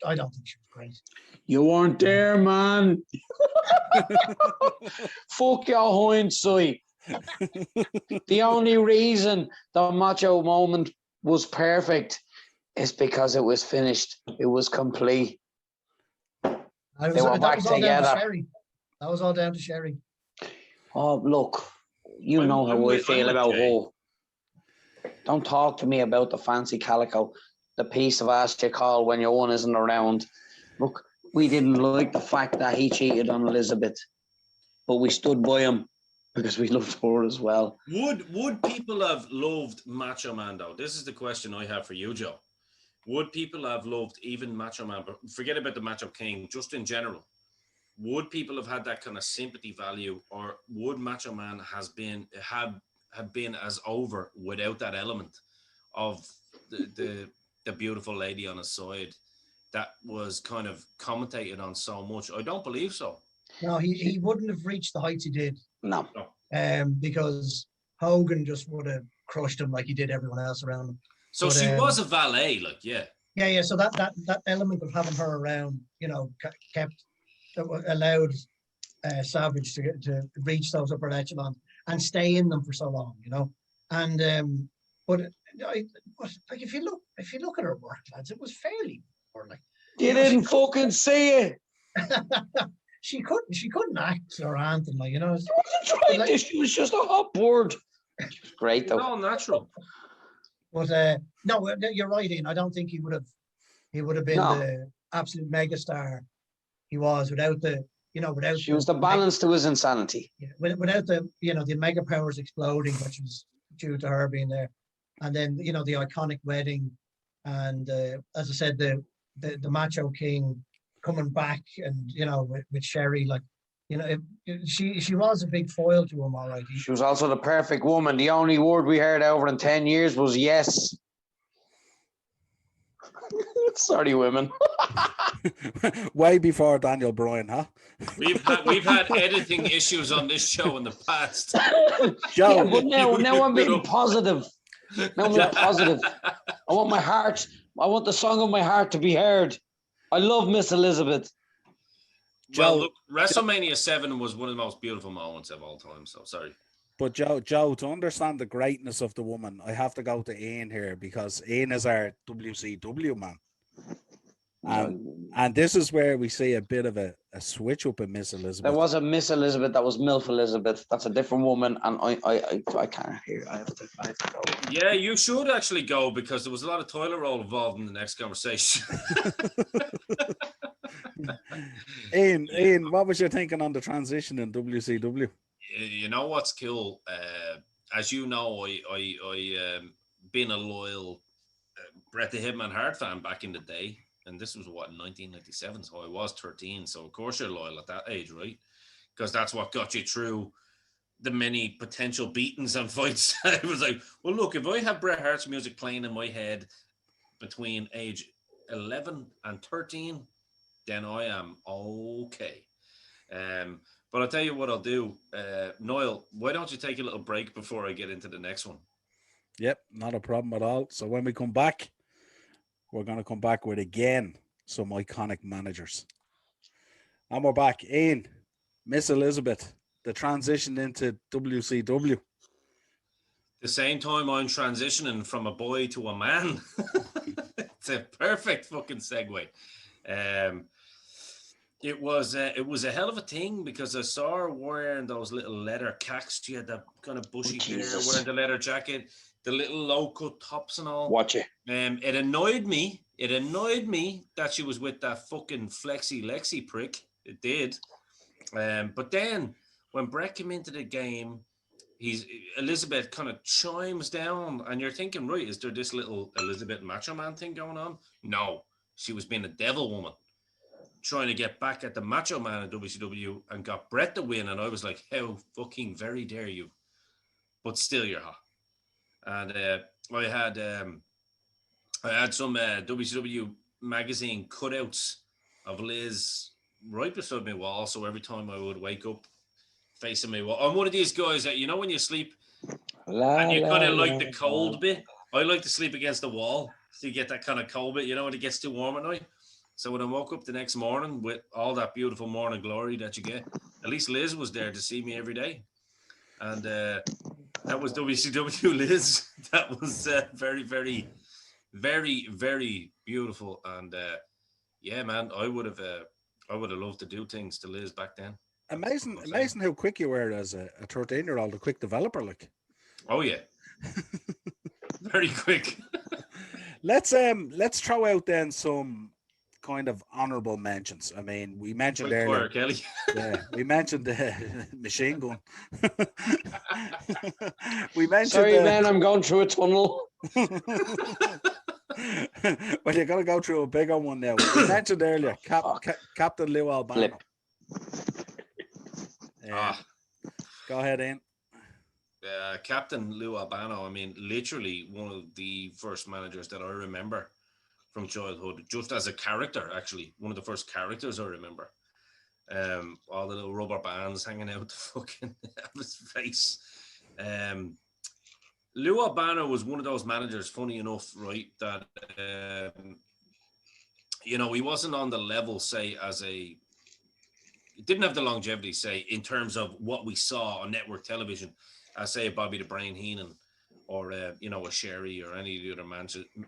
I don't think she was great. You weren't there, man. Fuck your hindsight. The only reason the macho moment was perfect is because it was finished. It was complete. They were back That was all down to together. Sherry. That was all down to Sherry. Oh, look, you know how I feel about her. Don't talk to me about the fancy calico, the piece of ass you call when your one isn't around. Look, we didn't like the fact that he cheated on Elizabeth, but we stood by him because we loved her as well. Would people have loved Macho Man though? This is the question I have for you, Joe. Would people have loved even Macho Man, but forget about the Macho King, just in general? Would people have had that kind of sympathy value, or would Macho Man have been as over without that element of the beautiful lady on his side that was kind of commentated on so much? I don't believe so. No, he wouldn't have reached the heights he did. No. Because Hogan just would have crushed him like he did everyone else around him. So But, she was a valet, like, yeah. Yeah. So that element of having her around, kept allowed Savage to reach those upper echelons and stay in them for so long, And but like if you look at her work, lads, it was fairly poor. Like You didn't fucking see it. she couldn't act or anything, like. She wasn't trying to. She was just a hot board. She was great though. It's all natural. But no, you're right, Ian. I don't think he would have been the absolute megastar he was without the, without. She was the balance to his insanity. Yeah, without the, the mega powers exploding, which was due to her being there, and then the iconic wedding, and as I said, the Macho King coming back, and with Sherry, like, she was a big foil to him, all right. She was also the perfect woman. The only word we heard over in 10 years was yes. Sorry, women. Way before Daniel Bryan, huh? We've had editing issues on this show in the past. Joe, yeah, but now I'm being positive. Now I'm being positive. I want the song of my heart to be heard. I love Miss Elizabeth. Well, look, WrestleMania 7 was one of the most beautiful moments of all time. So sorry. But Joe, to understand the greatness of the woman, I have to go to Ian here, because Ian is our WCW man. And this is where we see a bit of a switch up in Miss Elizabeth. There was a Miss Elizabeth, that was MILF Elizabeth. That's a different woman, and I can't hear. I have to go. Yeah, you should actually go, because there was a lot of toilet roll involved in the next conversation. Ian, what was your thinking on the transition in WCW? You know what's cool? As you know, I been a loyal Bret the Hitman Hart fan back in the day. And this was in 1997, so I was 13. So of course you're loyal at that age, right? Because that's what got you through the many potential beatings and fights. It was like, well, look, if I have Bret Hart's music playing in my head between age 11 and 13, then I am okay. But I'll tell you what I'll do. Niall, why don't you take a little break before I get into the next one? Yep, not a problem at all. So when we come back, we're going to come back with, again, some iconic managers. And we're back. Ian, Miss Elizabeth, the transition into WCW. The same time I'm transitioning from a boy to a man. It's a perfect fucking segue. It was a hell of a thing, because I saw her wearing those little leather cacks. She had that kind of bushy hair, wearing the leather jacket, the little low-cut tops and all. Watch it. It annoyed me. It annoyed me that she was with that fucking Flexi Lexi prick. It did. But then when Bret came into the game, Elizabeth kind of chimes down, and you're thinking, right, is there this little Elizabeth Macho Man thing going on? No, she was being a devil woman, trying to get back at the Macho Man in WCW, and got Bret the win. And I was like, how fucking very dare you? But still, you're hot. And I had some WCW magazine cutouts of Liz right beside my wall. So every time I would wake up facing my wall, I'm one of these guys that, you know, when you sleep and you kind of like the cold bit, I like to sleep against the wall so you get that kind of cold bit, you know, when it gets too warm at night. So when I woke up the next morning with all that beautiful morning glory that you get, at least Liz was there to see me every day. And that was WCW Liz. That was very, very, very, very beautiful. And yeah, man, I would have loved to do things to Liz back then. Amazing how quick you were as a 13-year-old, a quick developer, like. Oh yeah, very quick. Let's throw out then some kind of honorable mentions. I mean, we mentioned earlier, Kelly. Yeah, we mentioned the machine gun. We mentioned. Sorry, man, I'm going through a tunnel. Well, you're gonna go through a bigger one now. We mentioned earlier, Captain Lou Albano. Go ahead, Ian. Captain Lou Albano, I mean, literally one of the first managers that I remember from childhood, just as a character, actually. One of the first characters I remember. All the little rubber bands hanging out the fucking of his face. Lou Albano was one of those managers, funny enough, right, that, you know, he wasn't on the level, say, didn't have the longevity, say, in terms of what we saw on network television, as say Bobby the Brain Heenan or you know, a Sherry or any of the other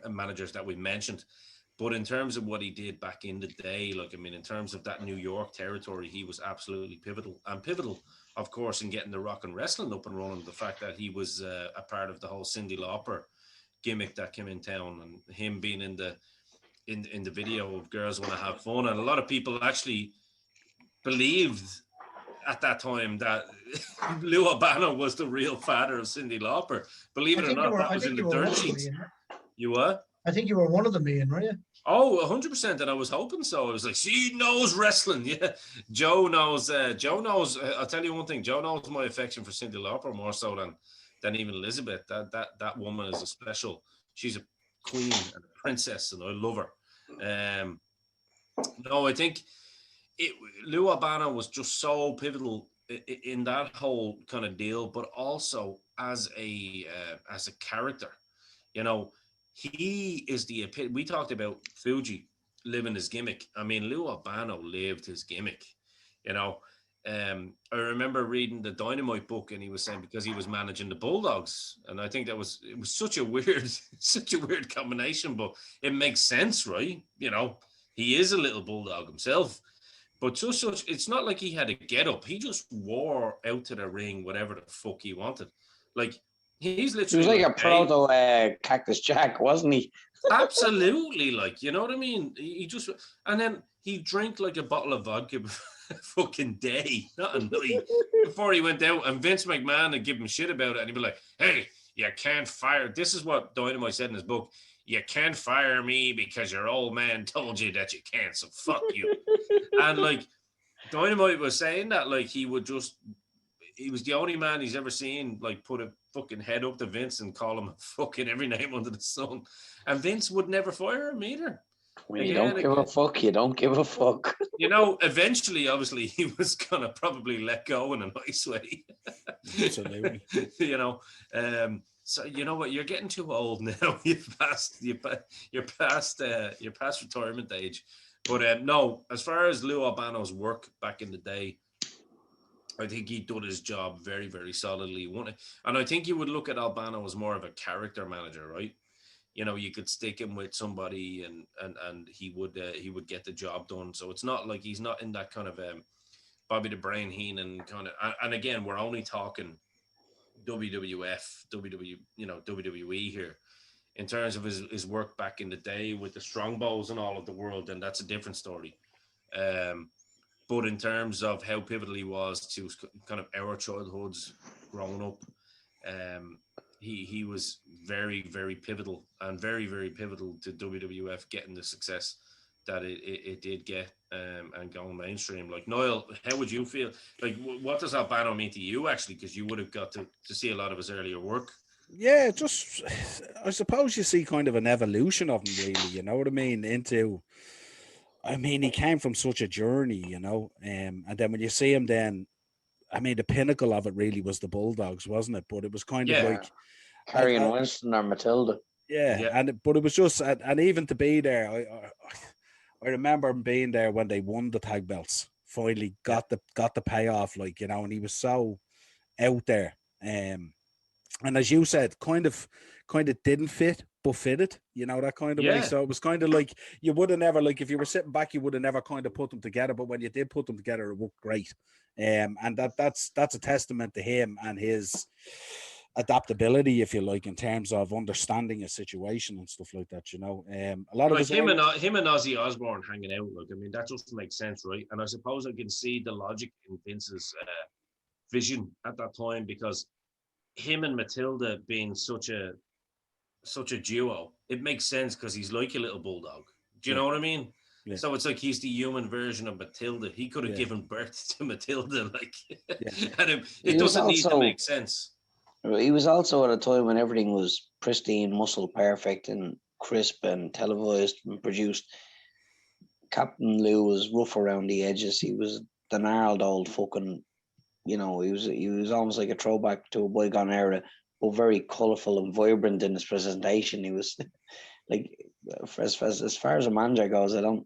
managers that we mentioned. But in terms of what he did back in the day, like, I mean, in terms of that New York territory, he was absolutely pivotal, of course, in getting the rock and wrestling up and running. The fact that he was a part of the whole Cyndi Lauper gimmick that came in town, and him being in the video of Girls Want to Have Fun, and a lot of people actually believed at that time that Lou Albano was the real father of Cyndi Lauper. Believe it or not, that was in the 30s. You what? I think you were one of them, Ian, were you? Oh, 100%. And I was hoping so. I was like, she knows wrestling. Yeah. Joe knows. I'll tell you one thing. Joe knows my affection for Cyndi Lauper more so than even Elizabeth. That woman is a special. She's a queen and a princess, and I love her. No, I think Lou Albano was just so pivotal in that whole kind of deal, but also as a character. You know, he is the epitome. We talked about Fuji living his gimmick. I mean, Lou Albano lived his gimmick. You know, I remember reading the Dynamite book, and he was saying because he was managing the Bulldogs, and I think it was such a weird combination, but it makes sense, right? You know, he is a little bulldog himself, but just such. It's not like he had a get up. He just wore out to the ring whatever the fuck he wanted, like. He's literally. He was like a proto Cactus Jack, wasn't he? Absolutely, like, you know what I mean. He just, and then he drank like a bottle of vodka a fucking day, not a night, before he went out. And Vince McMahon would give him shit about it, and he'd be like, "Hey, you can't fire." This is what Dynamite said in his book. You can't fire me because your old man told you that you can't. So fuck you. And like Dynamite was saying that, like, he was the only man he's ever seen like put a fucking head up to Vince and call him fucking every name under the sun. And Vince would never fire him either. When you don't give a fuck, you don't give a fuck. You know, eventually, obviously, he was going to probably let go in a nice way. Absolutely. You know, so you know what? You're getting too old now. You're past retirement age. But no, as far as Lou Albano's work back in the day, I think he did his job very, very solidly. And I think you would look at Albano as more of a character manager, right? You know, you could stick him with somebody and he would get the job done. So it's not like he's not in that kind of Bobby the Brain Heenan kind of. And again, we're only talking WWF, WWE here. In terms of his work back in the day with the Strongbos and all of the world, and that's a different story. But in terms of how pivotal he was to kind of our childhoods growing up, he was very, very pivotal and very, very pivotal to WWF getting the success that it did get and going mainstream. Like, Niall, how would you feel? Like, what does Albano mean to you, actually? Because you would have got to see a lot of his earlier work. Yeah, just I suppose you see kind of an evolution of him, really. You know what I mean? I mean, he came from such a journey, and then when you see him, then I mean, the pinnacle of it really was the Bulldogs, wasn't it? But it was kind of Yeah, like, Harry and I Winston or Matilda. yeah, yeah, but it was just, and even to be there, I remember him being there when they won the tag belts. Finally yeah. got the payoff, and he was so out there. And as you said, kind of didn't fit, but fitted, that kind of way. Yeah. So it was kind of like you would have never, like, if you were sitting back, you would have never kind of put them together. But when you did put them together, it worked great. And that's a testament to him and his adaptability, if you like, in terms of understanding a situation and stuff like that. A lot of Like his him and Ozzy Osbourne hanging out. Like, I mean, that just makes sense, right? And I suppose I can see the logic in Vince's vision at that time, because him and Matilda being such a duo, it makes sense because he's like a little bulldog. Do you yeah, know what I mean? yeah, So it's like he's the human version of Matilda. He could have yeah, given birth to Matilda, like, yeah, and He it was doesn't need to also make sense. he was also at a time when everything was pristine, muscle perfect, and crisp and televised and produced. Captain Lou was rough around the edges. He was the gnarled old fucking, he was almost like a throwback to a bygone era, but very colourful and vibrant in his presentation. He was like, as far as a manager goes, I don't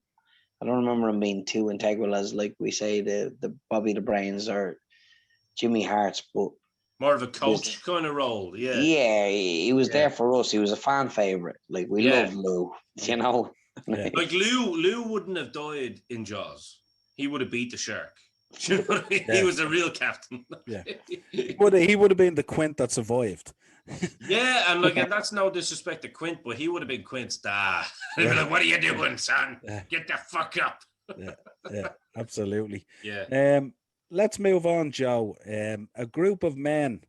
remember him being too integral as, like we say, the Bobby the Brains or Jimmy Hart's, but More of a this, coach kind of role. Yeah, yeah, he was yeah, there for us. He was a fan favorite. Like, we yeah. loved Lou, yeah, yeah, Like Lou wouldn't have died in Jaws. He would have beat the shark. You know what I mean? He yeah, was a real captain. yeah. He would have been the Quint that survived. Yeah, and that's no disrespect to Quint, but he would have been Quint's dad. He'd be Yeah, like, "What are you doing, son? yeah, Get the fuck up." yeah, yeah, absolutely. Yeah. Let's move on, Joe. A group of men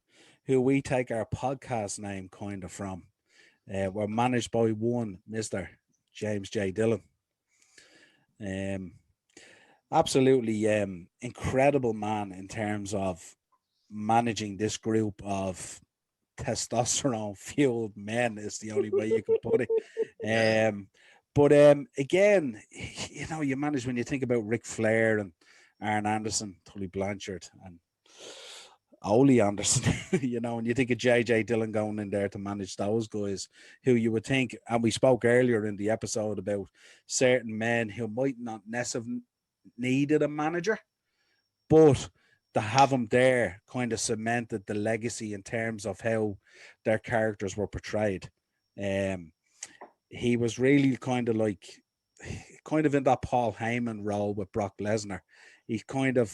who we take our podcast name kind of from. Were managed by one Mr. James J. Dillon. Um, Absolutely incredible man in terms of managing this group of testosterone fueled men is the only way you can put it. Yeah. But again, you manage when you think about Ric Flair and Arn Anderson, Tully Blanchard, and Ole Anderson, and you think of JJ Dillon going in there to manage those guys who you would think, and we spoke earlier in the episode about certain men who might not necessarily needed a manager, but to have him there kind of cemented the legacy in terms of how their characters were portrayed. He was really kind of in that Paul Heyman role with Brock Lesnar. He kind of,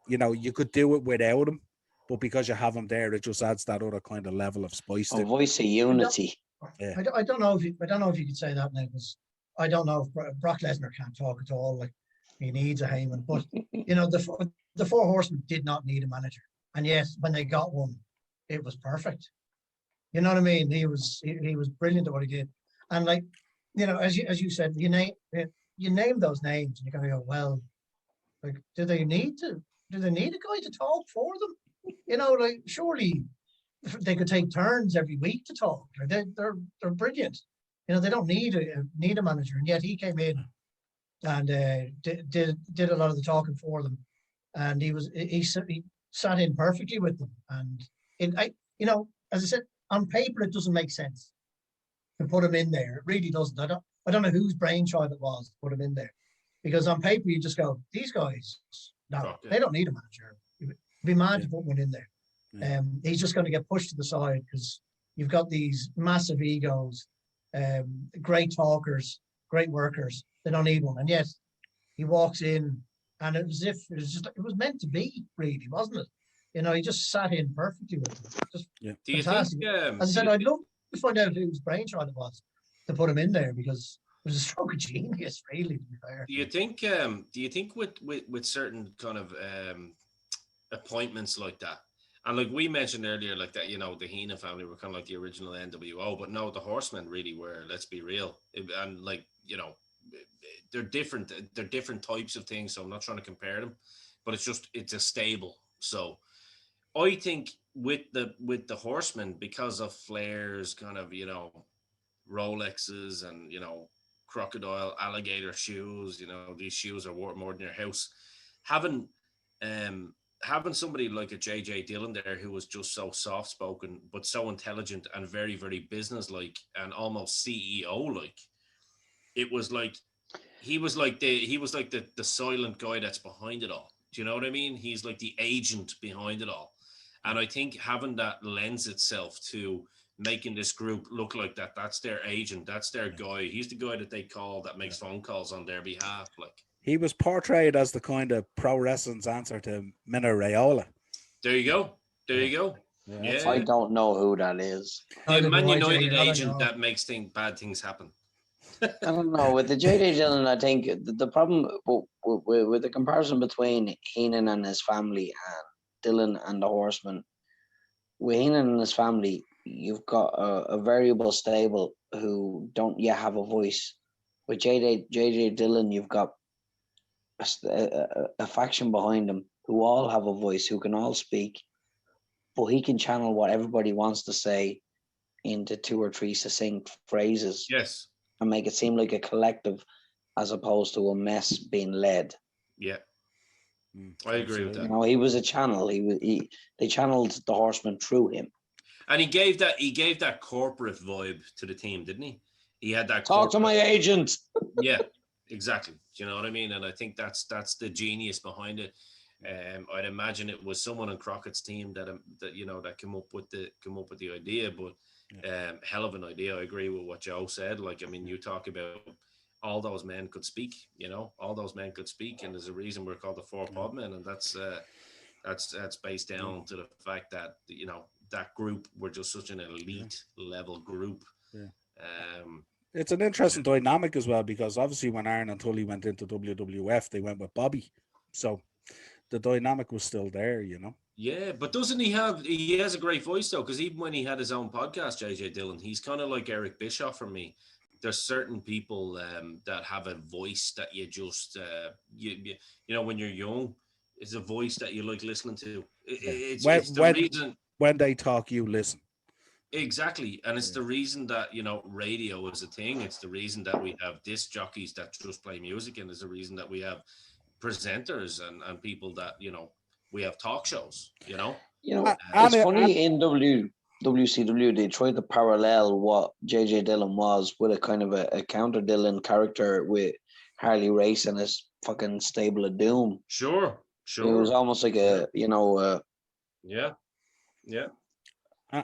you could do it without him, but because you have him there, it just adds that other kind of level of spice a to it. voice of I don't, unity. Yeah. I don't know if you could say that now, because I don't know if Brock Lesnar can't talk at all. Like, he needs a Heyman, but the Four Horsemen did not need a manager, and yet when they got one, it was perfect. You know what I mean? He was brilliant at what he did, and like, as you said, you name those names, and you're gonna go, well, like, do they need a guy to talk for them? Like, surely they could take turns every week to talk. They're brilliant. They don't need a manager, and yet he came in and did a lot of the talking for them, and he sat in perfectly with them. And as I said, on paper it doesn't make sense to put him in there. It really doesn't. I don't know whose brainchild it was to put him in there, because on paper you just go, these guys, no, they don't need a manager. It'd be mad to put one in there. Yeah. He's just going to get pushed to the side because you've got these massive egos, great talkers, great workers. They don't need one, and yet he walks in, and it was meant to be, really, wasn't it? He just sat in perfectly with them. Just Do you fantastic. think? As I said, I'd love to find out whose brainchild it was to put him in there, because it was a stroke of genius, really, to be fair. Do you think with certain kind of appointments like that, and like we mentioned earlier, like that, the Heenan family were kind of like the original NWO, but no, the Horsemen really were. Let's be real, and like, they're different. They're different types of things, so I'm not trying to compare them, but it's a stable. So I think with the Horsemen, because of Flair's kind of, Rolexes and, crocodile alligator shoes, these shoes are worth more than your house. Having um having somebody like a JJ Dillon there who was just so soft spoken but so intelligent and very, very businesslike and almost CEO like, it was like he was like the silent guy that's behind it all. Do you know what I mean? He's like the agent behind it all. And I think having that lends itself to making this group look like that's their agent, that's their guy. He's the guy that they call that makes phone calls on their behalf. Like, He was portrayed as the kind of pro wrestling's answer to Mino Raiola. there you go. There you go. Yeah, I Yeah. don't know who that is. The Neither Man do I, Jay, United I don't agent know. that makes bad things happen. I don't know. With the JJ Dillon, I think the problem with the comparison between Heenan and his family and Dillon and the Horsemen, with Heenan and his family, you've got a variable stable who don't yet have a voice. With JJ Dillon, you've got a faction behind him who all have a voice, who can all speak, but he can channel what everybody wants to say into 2 or 3 succinct phrases Yes. and make it seem like a collective as opposed to a mess being led. Yeah. I agree with that. You know, he was a channel. They channeled the Horsemen through him. And he gave that corporate vibe to the team, didn't he? He had that Talk to my agent. Yeah, exactly. Do you know what I mean? And I think that's the genius behind it. I'd imagine it was someone on Crockett's team that came up with the idea, but hell of an idea. I agree with what Joe said. Like, I mean, you talk about all those men could speak, all those men could speak, and there's a reason we're called the Four Podmen, and that's based down to the fact that that group were just such an elite level group. It's an interesting dynamic as well, because obviously when Aaron and Tully went into WWF, they went with Bobby, so the dynamic was still there, Yeah, but doesn't he has a great voice though, because even when he had his own podcast, JJ Dillon, he's kind of like Eric Bischoff for me. There's certain people that have a voice that you just when you're young, it's a voice that you like listening to. It's the reason when they talk, you listen. Exactly. And it's the reason that, radio is a thing. It's the reason that we have disc jockeys that just play music, and it's the reason that we have presenters and people that, we have talk shows, It's funny in WCW, they tried to parallel what JJ Dillon was with a kind of a counter Dillon character with Harley Race and his fucking stable of doom. Sure. It was almost like yeah.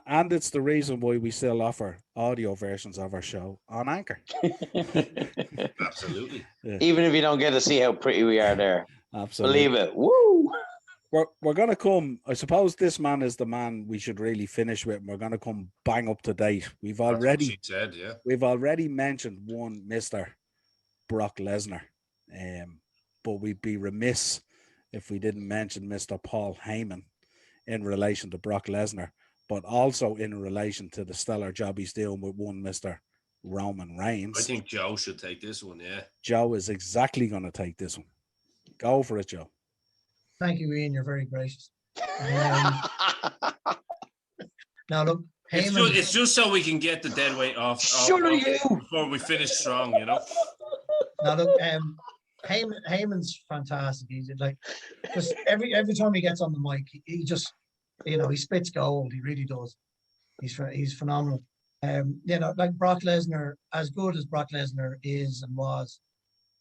And it's the reason why we still offer audio versions of our show on Anchor. Absolutely. Yeah. Even if you don't get to see how pretty we are there. Absolutely. Believe it. Woo! We're going to come, I suppose this man is the man we should really finish with. And we're going to come bang up to date. We've already mentioned one Mr. Brock Lesnar. But we'd be remiss if we didn't mention Mr. Paul Heyman in relation to Brock Lesnar, but also in relation to the stellar job he's doing with one Mr. Roman Reigns. I think Joe should take this one, yeah. Joe is exactly going to take this one. Go for it, Joe. Thank you, Ian. You're very gracious. Now, look, Heyman, it's just so we can get the dead weight off before we finish strong, Now, look, Heyman's fantastic. He's like, just every time he gets on the mic, he just, he spits gold. He really does. He's phenomenal. Like Brock Lesnar, as good as Brock Lesnar is and was,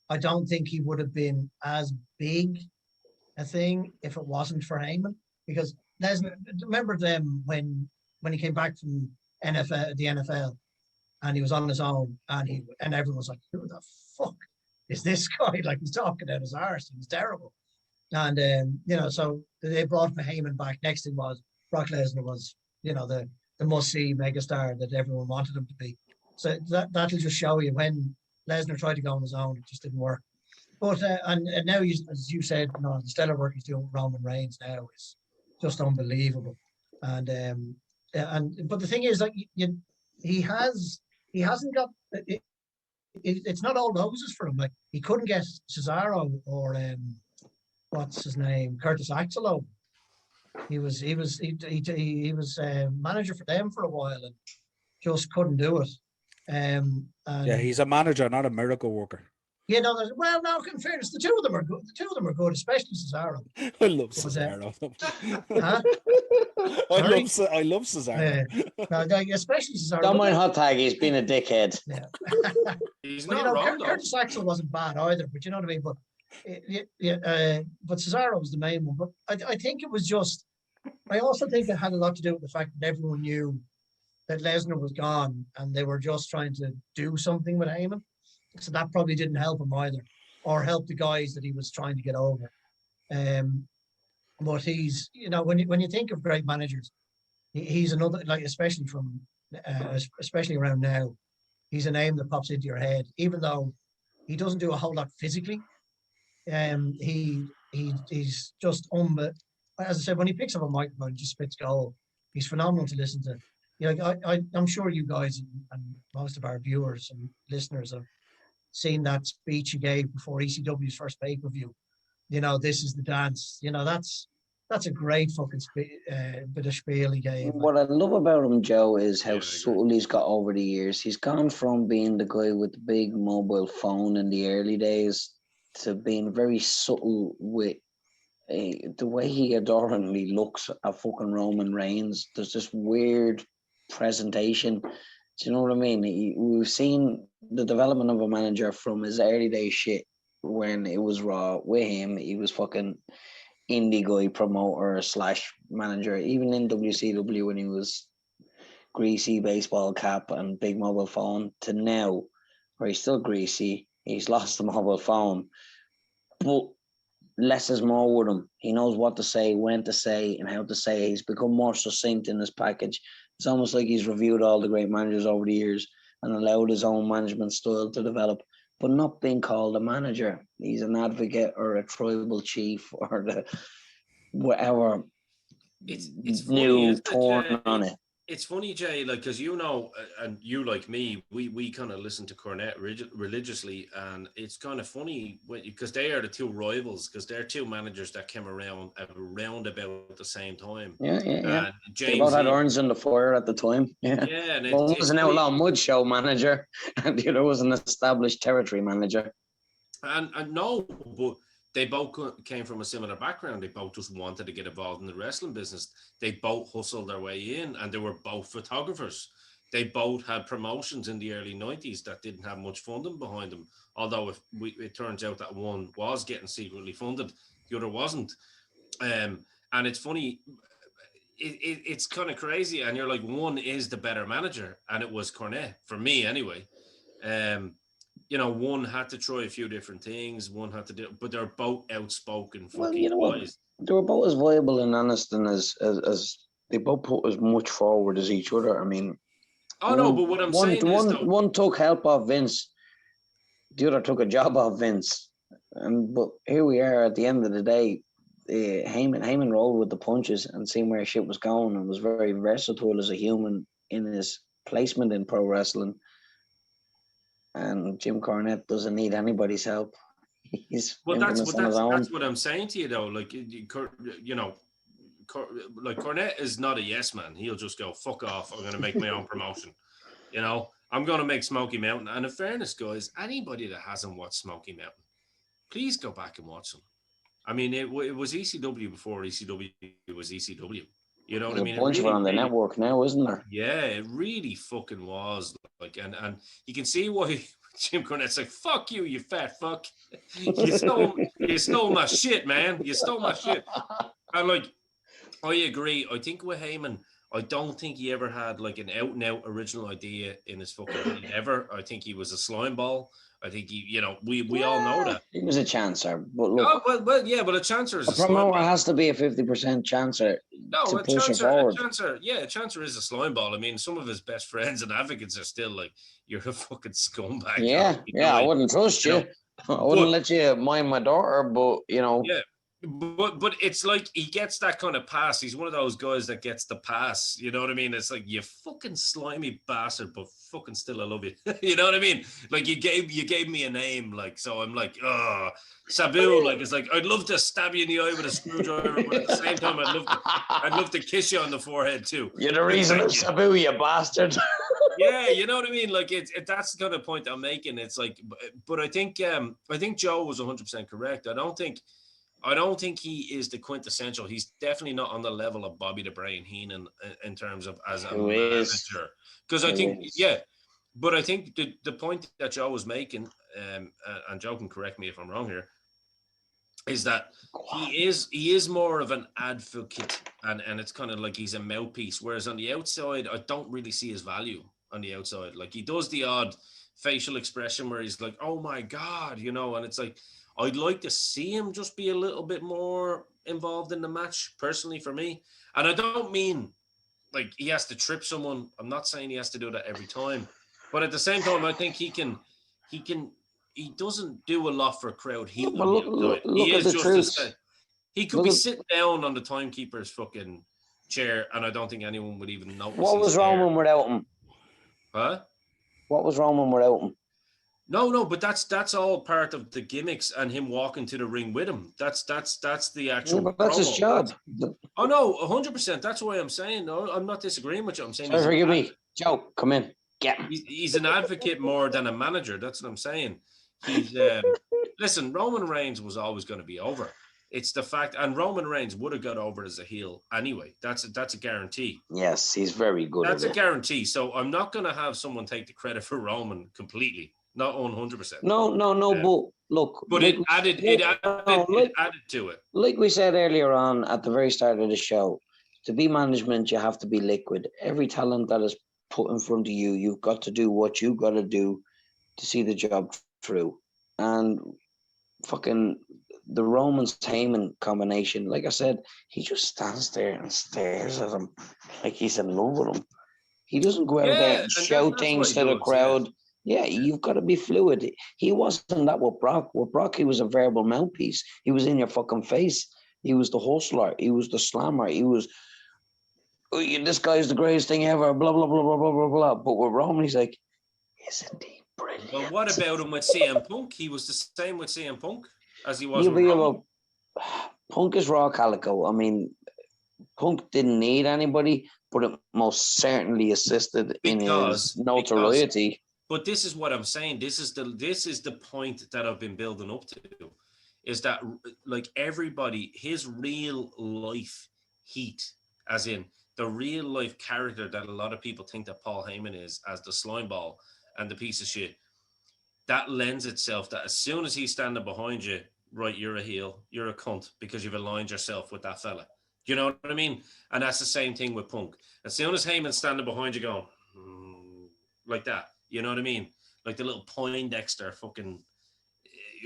I don't think he would have been as big a thing if it wasn't for Heyman. Because Lesnar, remember them when he came back from the NFL, and he was on his own, and everyone was like, "Who the fuck is this guy?" Like, he's talking out his arse. He's terrible. And so they brought Heyman back. Next thing was Brock Lesnar was, the must-see megastar that everyone wanted him to be. So that'll just show you when Lesnar tried to go on his own, it just didn't work. But and now, as you said, the stellar work he's doing with Roman Reigns now is just unbelievable. And but the thing is, like, he hasn't got it. It's not all roses for him. Like, he couldn't get Cesaro or what's his name, Curtis Axel over. He was manager for them for a while and just couldn't do it. And Yeah, he's a manager, not a miracle worker. you know, well, no, in fairness, the two of them are good. The two of them are good, especially Cesaro. I love But, Cesaro. Huh? I love Cesaro. No, especially Cesaro. Don't mind hot tag. He's been a dickhead. Yeah. He's Well, not wrong, Curtis Axel wasn't bad either, but you know what I mean. But Cesaro was the main one. But I think it was just. I also think it had a lot to do with the fact that everyone knew that Lesnar was gone, and they were just trying to do something with Heyman. So that probably didn't help him either, or help the guys that he was trying to get over. But he's, you know, when you think of great managers, he's another, like, especially around now, he's a name that pops into your head, even though he doesn't do a whole lot physically. He's just as I said, when he picks up a microphone, he just spits gold. He's phenomenal to listen to. You know, I'm sure you guys and most of our viewers and listeners have seen that speech he gave before ECW's first pay-per-view. You know, this is the dance. You know, that's a great fucking bit of spiel he gave. What I love about him, Joe, is how subtle he's got over the years. He's gone from being the guy with the big mobile phone in the early days to being very subtle with the way he adoringly looks at fucking Roman Reigns. There's this weird presentation. Do you know what I mean? We've seen the development of a manager from his early day shit when it was Raw with him. He was fucking indie guy promoter / manager, even in WCW when he was greasy baseball cap and big mobile phone, to now where he's still greasy. He's lost the mobile phone, but less is more with him. He knows what to say, when to say, and how to say it. He's become more succinct in his package. It's almost like he's reviewed all the great managers over the years and allowed his own management style to develop, but not being called a manager. He's an advocate or a tribal chief or the whatever. It's new funny, torn on it. It's funny, Jay, like, because you know, and you like me, we kind of listen to Cornette religiously, and it's kind of funny because they are the two rivals, because they're two managers that came around about the same time. Yeah. And James, they both had irons in the fire at the time. Yeah, and one was an outlaw mud show manager, and the other was an established territory manager. And no, but they both came from a similar background. They both just wanted to get involved in the wrestling business. They both hustled their way in, and they were both photographers. They both had promotions in the early 90s that didn't have much funding behind them, although it turns out that one was getting secretly funded, the other wasn't. And it's funny, it's kind of crazy, and you're like, one is the better manager, and it was Cornette, for me anyway. You know, one had to try a few different things. One had to do, but they're both outspoken. Well, you know what? They were both as viable and honest, and as they both put as much forward as each other. I mean, but what I'm saying is, one took help off Vince, the other took a job off Vince, but here we are at the end of the day. Heyman rolled with the punches and seen where shit was going, and was very versatile as a human in his placement in pro wrestling. And Jim Cornette doesn't need anybody's help. He's that's what I'm saying to you, though. Like, you know, like, Cornette is not a yes man. He'll just go, fuck off, I'm going to make my own promotion. You know, I'm going to make Smoky Mountain. And in fairness, guys, anybody that hasn't watched Smoky Mountain, please go back and watch them. I mean, it was ECW before ECW was ECW. You know what I mean? There's a bunch of it on the network now, isn't there? Yeah, it really fucking was. Like, and you can see why Jim Cornette's like, fuck you, you fat fuck. You stole my shit, man. You stole my shit. And like, I agree. I think with Heyman, I don't think he ever had like an out and out original idea in his fucking head ever. I think he was a slime ball. I think he, you know, we all know that. He was a chancer, but look. Oh, well, yeah, but a chancer is a promoter has to be a 50% chancer to push it forward. A chancer is a slime ball. I mean, some of his best friends and advocates are still like, you're a fucking scumbag. Yeah, I wouldn't trust you. I wouldn't let you mind my daughter, but, you know. Yeah, But it's like he gets that kind of pass. He's one of those guys that gets the pass. You know what I mean? It's like, you fucking slimy bastard, but fucking still I love you. You know what I mean? Like you gave me a name, like, so I'm like, oh, Sabu. Like it's like I'd love to stab you in the eye with a screwdriver, but at the same time I'd love to kiss you on the forehead too. You're the reason of Sabu, you bastard. Yeah, you know what I mean. Like that's the kind of point I'm making. It's like, but I think Joe was 100% correct. I don't think he is the quintessential. He's definitely not on the level of Bobby the Brain Heenan in terms of as a manager. Because I think, but I think the point that Joe was making, and Joe can correct me if I'm wrong here, is that he is more of an advocate, and it's kind of like he's a mouthpiece. Whereas on the outside, I don't really see his value on the outside. Like he does the odd facial expression where he's like, "Oh my God," you know, and it's like, I'd like to see him just be a little bit more involved in the match, personally, for me. And I don't mean like he has to trip someone. I'm not saying he has to do that every time. But at the same time, I think he doesn't do a lot for crowd heat. But look at the truth. He could be sitting down on the timekeeper's fucking chair, and I don't think anyone would even notice. What was Roman without him? Huh? What was Roman without him? No, but that's all part of the gimmicks and him walking to the ring with him. That's the actual. Yeah, but that's his job. Oh no, 100%. That's why I'm saying. No, I'm not disagreeing with you. I'm saying. Sorry, forgive me, Joe. Come in. Get. He's an advocate more than a manager. That's what I'm saying. He's listen. Roman Reigns was always going to be over. It's the fact, and Roman Reigns would have got over as a heel anyway. That's a guarantee. Yes, he's very good. That's a guarantee. So I'm not going to have someone take the credit for Roman completely. Not 100%. No. But look. But it added to it. Like we said earlier on at the very start of the show, to be management, you have to be liquid. Every talent that is put in front of you, you've got to do what you got to do to see the job through. And fucking the Romans Heyman combination, like I said, he just stands there and stares at him like he's in love with him. He doesn't go out there and shout things to the crowd. Yeah, you've got to be fluid. He wasn't that with Brock. With Brock, he was a verbal mouthpiece. He was in your fucking face. He was the hustler. He was the slammer. He was, oh, this guy's the greatest thing ever, blah, blah, blah, blah, blah, blah, blah. But with Roman, he's like, isn't he brilliant? Well, what about him with CM Punk? He was the same with CM Punk as he was with Roman. Punk is raw calico. I mean, Punk didn't need anybody, but it most certainly assisted in his notoriety. But this is what I'm saying. This is the point that I've been building up to, is that like everybody, his real life heat, as in the real life character that a lot of people think that Paul Heyman is as the slime ball and the piece of shit, that lends itself that as soon as he's standing behind you, right, you're a heel, you're a cunt because you've aligned yourself with that fella. You know what I mean? And that's the same thing with Punk. As soon as Heyman's standing behind you going, like that, you know what I mean? Like the little Poindexter fucking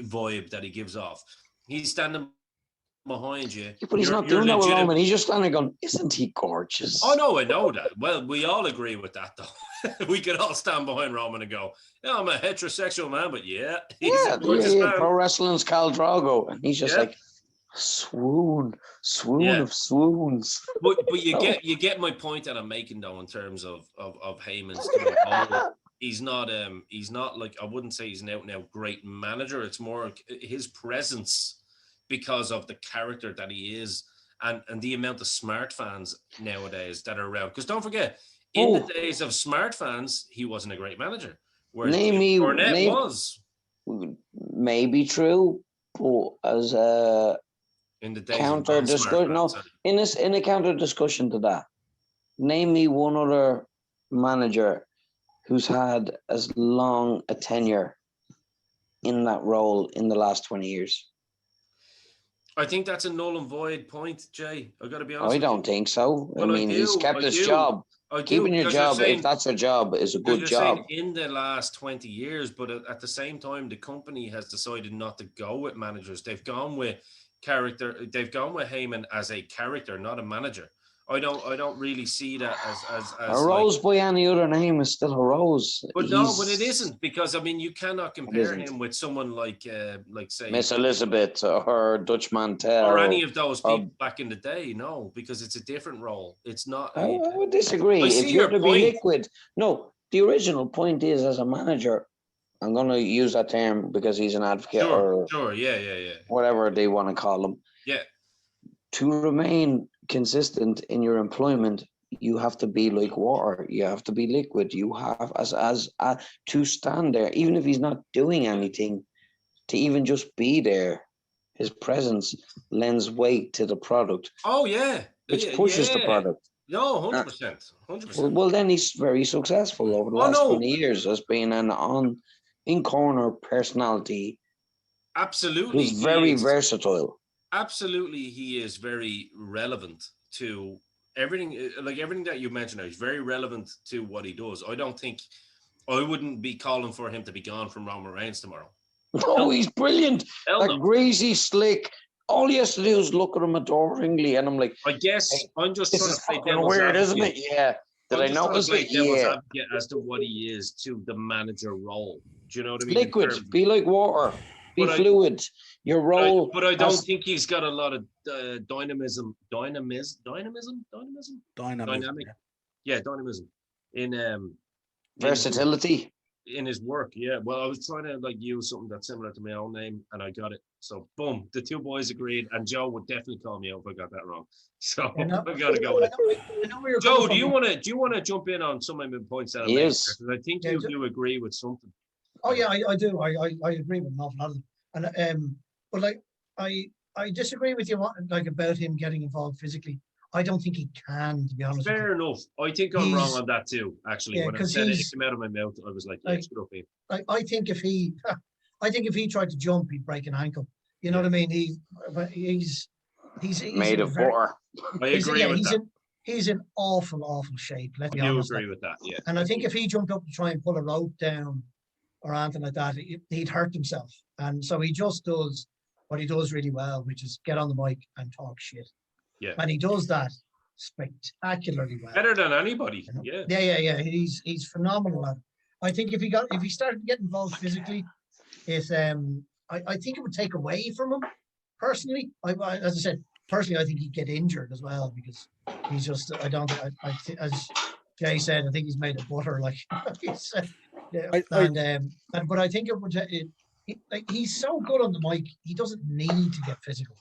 vibe that he gives off. He's standing behind you. Yeah, but he's not doing that with Roman. He's just standing going, isn't he gorgeous? Oh, no, I know that. Well, we all agree with that, though. We could all stand behind Roman and go, yeah, I'm a heterosexual man, but he's a gorgeous man. Pro wrestling's Khal Drogo. And he's just like, swoon of swoons. But you get my point that I'm making, though, in terms of Heyman's he's not like, I wouldn't say he's an out and out great manager. It's more his presence because of the character that he is and the amount of smart fans nowadays that are around. Because don't forget, in the days of smart fans, he wasn't a great manager. Whereas Cornette was. Maybe true, but as a in the days counter discussion, in a counter discussion to that, name me one other manager who's had as long a tenure in that role in the last 20 years. I think that's a null and void point, Jay. I got to be honest. I don't think so. Well, he's kept his job. Keeping your job, if that's a job, is a good job. In the last 20 years, but at the same time, the company has decided not to go with managers. They've gone with character. They've gone with Heyman as a character, not a manager. I don't really see that as A rose by any other name is still a rose. But no, but it isn't, because I mean you cannot compare isn't. him with someone like say Miss Elizabeth or Dutch Mantel or any of those people back in the day. No, because it's a different role. It's not. I would disagree. I If see you're your to point. be liquid, no. The original point is, as a manager, I'm going to use that term because he's an advocate or yeah. whatever they want to call him. Yeah. To remain consistent in your employment, you have to be like water. You have to be liquid. You have to stand there, even if he's not doing anything, to even just be there. His presence lends weight to the product. Oh yeah, which pushes the product. No, 100%, 100%. Well, then he's very successful over the last 20 years as being an in-corner personality. Absolutely. Who's very versatile. Absolutely, he is very relevant to everything. Like everything that you mentioned, he's very relevant to what he does. I wouldn't be calling for him to be gone from Roman Reigns tomorrow. No, he's brilliant. Greasy, slick. All he has to do is look at him adoringly, and I'm like, I guess hey, I'm just this trying is to play fucking devil's weird, advocate. isn't it? Yeah. Did I notice it? Yeah. Advocate as to what he is to the manager role. Do you know what I mean? Liquid. Be like water. Be fluid. Your role. But I don't think he's got a lot of dynamism. Dynamic. Yeah, dynamism in versatility. In his work, yeah. Well, I was trying to use something that's similar to my own name, and I got it. So, boom, the two boys agreed, and Joe would definitely call me out if I got that wrong. So I gotta go with it. Joe, do you want to jump in on some of my points that I made? Because I think you do agree with something. Oh yeah, I do. I agree with an awful lot of them. And but I disagree with you about him getting involved physically. I don't think he can, to be honest. Fair enough. I think I'm wrong on that too. Actually, yeah, when I said it came out of my mouth, I was like, "Yeah, it's good up here." I think if he tried to jump, he'd break an ankle. You know what I mean? He's made of water. I agree with that. He's in awful shape. Let's be honest. I do agree with that. Yeah. And I think if he jumped up to try and pull a rope down or anything like that, he'd hurt himself. And so he just does what he does really well, which is get on the mic and talk shit. Yeah. And he does that spectacularly well. Better than anybody. Yeah. Yeah. He's phenomenal at it. I think if he started to get involved physically, I think it would take away from him personally. As I said, personally, I think he'd get injured as well because he's just as Jay said, I think he's made of butter. But I think it would. He's so good on the mic. He doesn't need to get physical.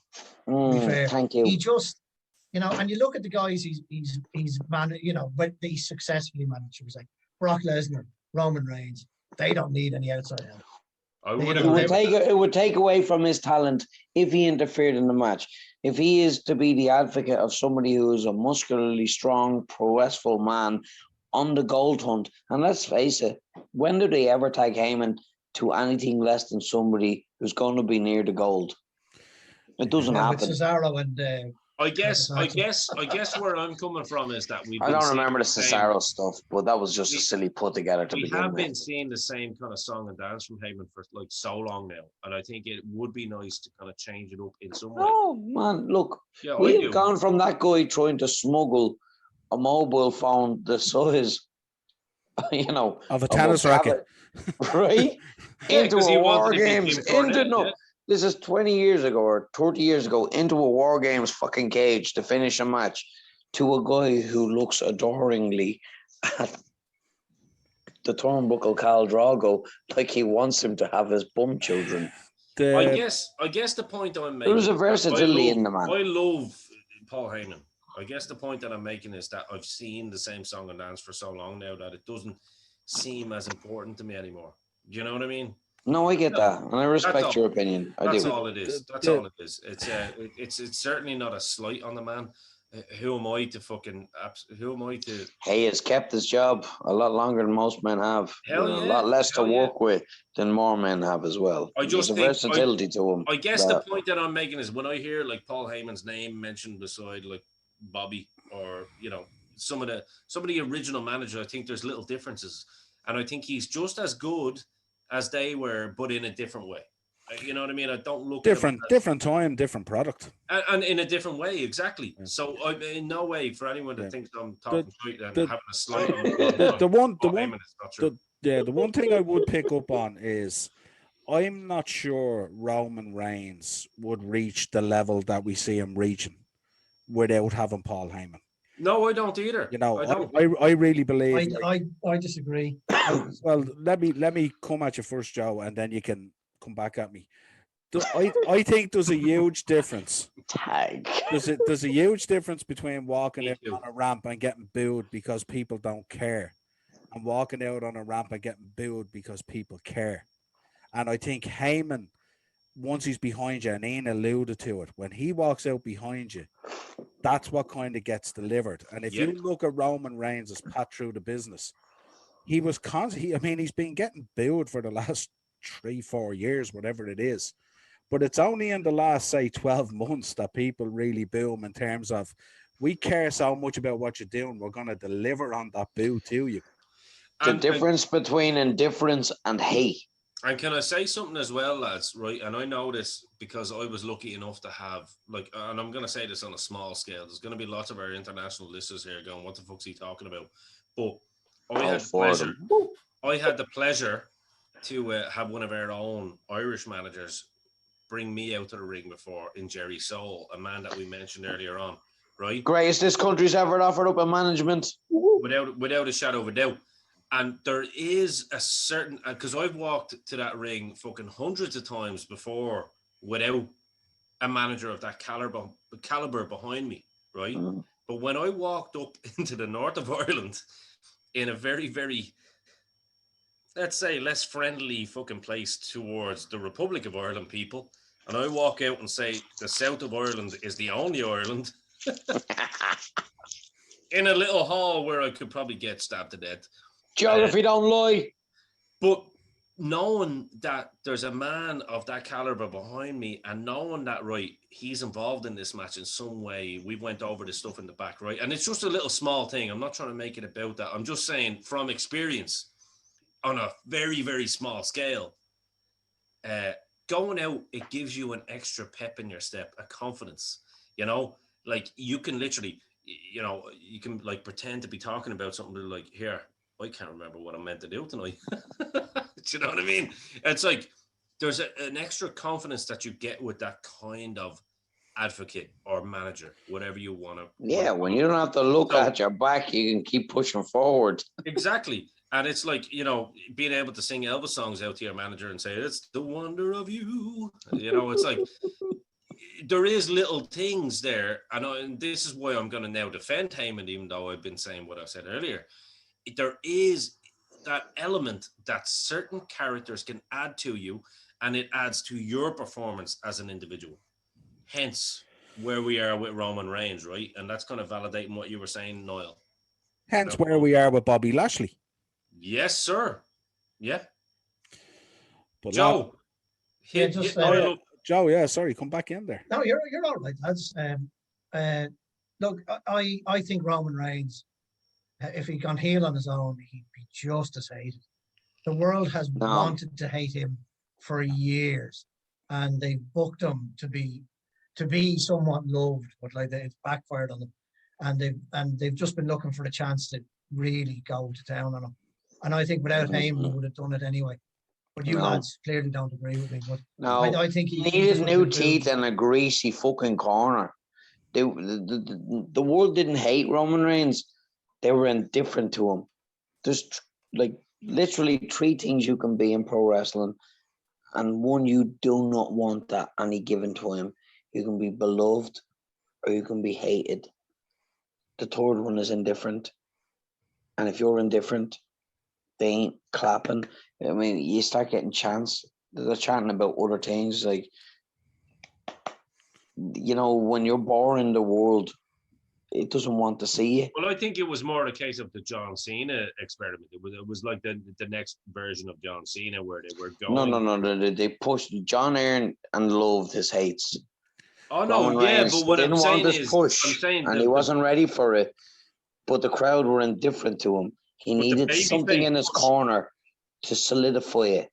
To be fair, thank you. He just, and you look at the guys he's managed. But he's successfully managed. He's like Brock Lesnar, Roman Reigns. They don't need any outside help. It would take away from his talent if he interfered in the match. If he is to be the advocate of somebody who is a muscularly strong, progressful man on the gold hunt, and let's face it, when do they ever tag Heyman to anything less than somebody who's going to be near the gold? It doesn't happen. With Cesaro and I guess where I'm coming from is that I don't remember the Cesaro stuff, but that was just a silly put together to begin with. We have been seeing the same kind of song and dance from Heyman for so long now, and I think it would be nice to kind of change it up in some way. Oh man, look, we've gone from that guy trying to smuggle a mobile phone the size, of a tennis racket, right, into a war games, This is 20 years ago or 30 years ago into a War Games fucking cage to finish a match to a guy who looks adoringly at the turnbuckle Khal Drogo like he wants him to have his bum children. I guess the point I'm making... There's a versatility in the man. I love Paul Heyman. I guess the point that I'm making is that I've seen the same song and dance for so long now that it doesn't seem as important to me anymore. Do you know what I mean? No, I get that, and I respect your opinion. That's all it is. That's all it is. It's certainly not a slight on the man. Who am I to? He has kept his job a lot longer than most men have. A lot less to work with than more men have as well. There's a versatility to him. I guess the point that I'm making is when I hear Paul Heyman's name mentioned beside Bobby or some of the original managers, I think there's little differences, and I think he's just as good as they were, but in a different way. You know what I mean? I don't look different at different time, different product. and in a different way, exactly. Yeah. So in no way for anyone that Yeah. thinks I'm talking shit and the- having a slight The one Heyman is not true. the one thing I would pick up on is I'm not sure Roman Reigns would reach the level that we see him reaching without having Paul Heyman. No, I don't either. You know, I don't. I really believe. I disagree. Well, let me come at you first, Joe, and then you can come back at me. I think there's a huge difference. Tag. There's a huge difference between walking Me out too. on a ramp and getting booed because people don't care, and walking out on a ramp and getting booed because people care. And I think Heyman, once he's behind you, and Ian alluded to it, when he walks out behind you, that's what kind of gets delivered. And if Yep. you look at Roman Reigns as Pat through the business, he was constantly, I mean, he's been getting booed for the last 3-4 years, whatever it is. But it's only in the last, say, 12 months that people really boom in terms of, we care so much about what you're doing, we're going to deliver on that boo to you. The difference between indifference and hate. And can I say something as well, lads? Right, and I know this because I was lucky enough to have, like, and I'm going to say this on a small scale. There's going to be lots of our international listeners here going, "What the fuck's he talking about?" But I had the pleasure to have one of our own Irish managers bring me out to the ring before in Jerry Soul, a man that we mentioned earlier on, right? Greatest this country's ever offered up in management. Without a shadow of a doubt. And there is a certain, because I've walked to that ring fucking hundreds of times before without a manager of that caliber behind me, right? Mm. But when I walked up into the north of Ireland in a very, very, let's say, less friendly fucking place towards the Republic of Ireland people, and I walk out and say the south of Ireland is the only Ireland, in a little hall where I could probably get stabbed to death. Geography don't lie. But knowing that there's a man of that caliber behind me and knowing that, right, he's involved in this match in some way, we went over this stuff in the back, right? And it's just a little small thing. I'm not trying to make it about that. I'm just saying from experience on a very, very small scale, going out, it gives you an extra pep in your step, a confidence, you know, like you can literally, you know, you can like pretend to be talking about something like, here, I can't remember what I'm meant to do tonight. Do you know what I mean? It's like there's an extra confidence that you get with that kind of advocate or manager, whatever you want to. Yeah, when you don't have to look at your back, you can keep pushing forward. Exactly. And it's like, you know, being able to sing Elvis songs out to your manager and say, "It's the wonder of you." You know, it's like there is little things there. And this is why I'm going to now defend Heyman, even though I've been saying what I said earlier. There is that element that certain characters can add to you, and it adds to your performance as an individual. Hence, where we are with Roman Reigns, right? And that's kind of validating what you were saying, Niall. Hence where we are with Bobby Lashley. Yes, sir. Yeah. But Joe. Joe, yeah, sorry, come back in there. No, you're all right, lads. Look, I think Roman Reigns, if he'd gone heel on his own, he'd be just as hated. The world has wanted to hate him for years, and they booked him to be somewhat loved, but like it's backfired on them, and they've just been looking for a chance to really go to town on him. And I think without him, he would have done it anyway. But you lads clearly don't agree with me. But no, I think he needed new teeth and a greasy fucking corner. The world didn't hate Roman Reigns. They were indifferent to him. There's like literally 3 things you can be in pro wrestling, and one, you do not want that any given to him. You can be beloved or you can be hated. The third one is indifferent. And if you're indifferent, they ain't clapping. I mean, you start getting chants. They're chatting about other things. Like, you know, when you're boring the world, it doesn't want to see you. Well, I think it was more a case of the John Cena experiment. It was like the next version of John Cena where they were going. No. They pushed John Aaron and loved his hates. Oh no, Roman Reigns but what didn't I'm saying want this is, push, and he wasn't ready for it. But the crowd were indifferent to him. He needed something in his corner to solidify it,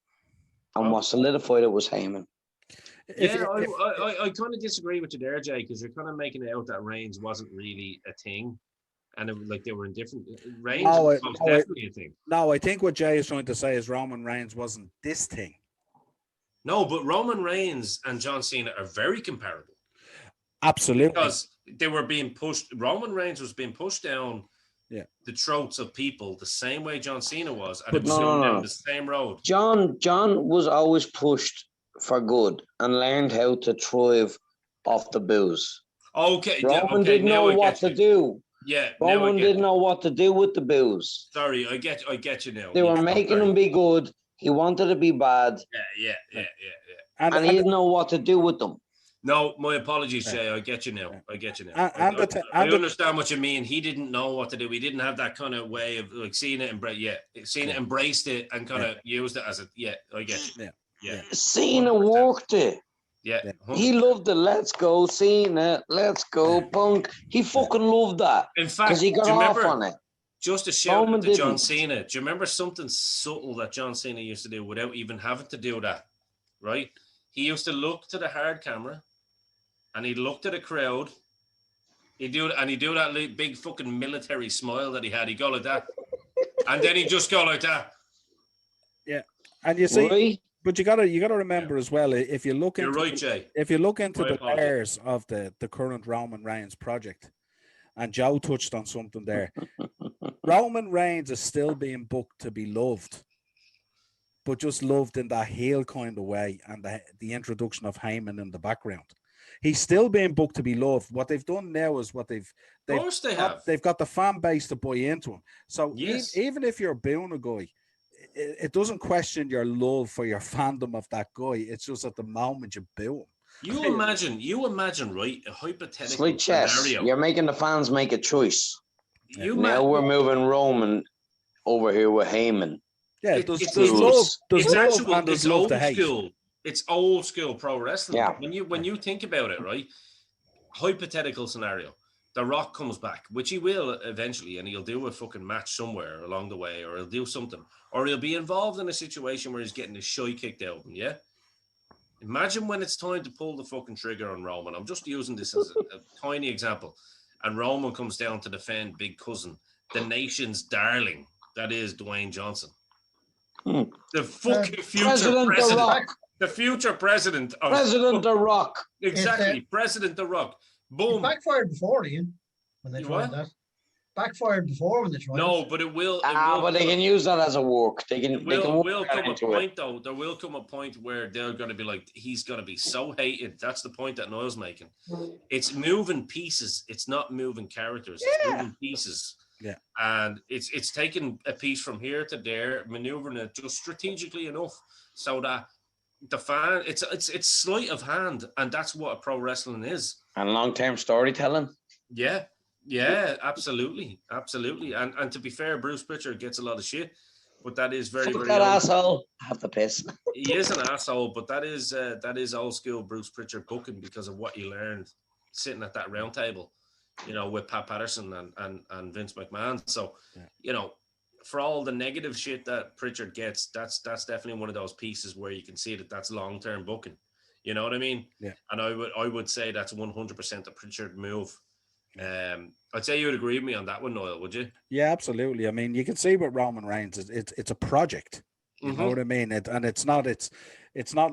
and what solidified it was Heyman. I kind of disagree with you there, Jay, because you're kind of making it out that Reigns wasn't really a thing, and like they were in different. Reigns was definitely a thing. No, I think what Jay is trying to say is Roman Reigns wasn't this thing. No, but Roman Reigns and John Cena are very comparable. Absolutely, because they were being pushed. Roman Reigns was being pushed down the throats of people the same way John Cena was, and it was going down the same road. John was always pushed for good and learned how to thrive off the booze. Okay, Roman didn't know what to do. Yeah, Roman didn't know what to do with the booze. Sorry, I get you now. They were making him be good. He wanted to be bad. Yeah. And he didn't know what to do with them. No, my apologies, Jay. I get you now. I understand what you mean. He didn't know what to do. He didn't have that kind of way of like seeing it embraced it and kind of used it as a I get you. Yeah. Cena worked it. Yeah. 100%. He loved the let's go Cena, let's go Punk. He fucking loved that. In fact, because he got off on it. Just a shout out to John Cena. Do you remember something subtle that John Cena used to do without even having to do that? Right? He used to look to the hard camera and he'd look to the crowd. He'd do that big fucking military smile that he had. He'd go like that. And then he'd just go like that. Yeah. And you see, but you gotta remember as well, if you look into Jay. If you look into the layers of the current Roman Reigns project, and Joe touched on something there. Roman Reigns is still being booked to be loved, but just loved in that heel kind of way, and the introduction of Heyman in the background. He's still being booked to be loved. What they've done now is they've got the fan base to buy into him. So even if you're booing a guy, it doesn't question your love for your fandom of that guy. It's just at the moment you boo him. You imagine, right? A hypothetical it's like chess. scenario. You're making the fans make a choice. Now we're moving Roman over here with Heyman. Yeah, there's love to hate. It's old school pro wrestling. Yeah. When you think about it, right? Hypothetical scenario. The Rock comes back, which he will eventually, and he'll do a fucking match somewhere along the way, or he'll do something, or he'll be involved in a situation where he's getting his shy kicked out of him, yeah? Imagine when it's time to pull the fucking trigger on Roman. I'm just using this as a tiny example. And Roman comes down to defend big cousin, the nation's darling, that is Dwayne Johnson. The fucking future president. The future president of President The Rock. Exactly, President The Rock. Boom. It backfired before, Ian, when they tried that. Backfired before when they tried. No, but it will. But they can use that as a work. There will come a point where they're going to be like, he's going to be so hated. That's the point that Niall's making. It's moving pieces. It's not moving characters. It's moving pieces. Yeah. And it's taking a piece from here to there, maneuvering it just strategically enough so that the fan, it's sleight of hand, and that's what a pro wrestling is. And long-term storytelling. Yeah, absolutely. And to be fair, Bruce Pritchard gets a lot of shit, but that is very, very that asshole. Have the piss. He is an asshole, but that is old school Bruce Pritchard booking because of what he learned sitting at that round table, with Pat Patterson and Vince McMahon. So, for all the negative shit that Pritchard gets, that's definitely one of those pieces where you can see that that's long-term booking. You know what I mean? Yeah. And I would say that's 100% a Pritchard move. I'd say you would agree with me on that one, Noel, would you? Yeah, absolutely. I mean, you can see with Roman Reigns, it's a project. You know what I mean? It's not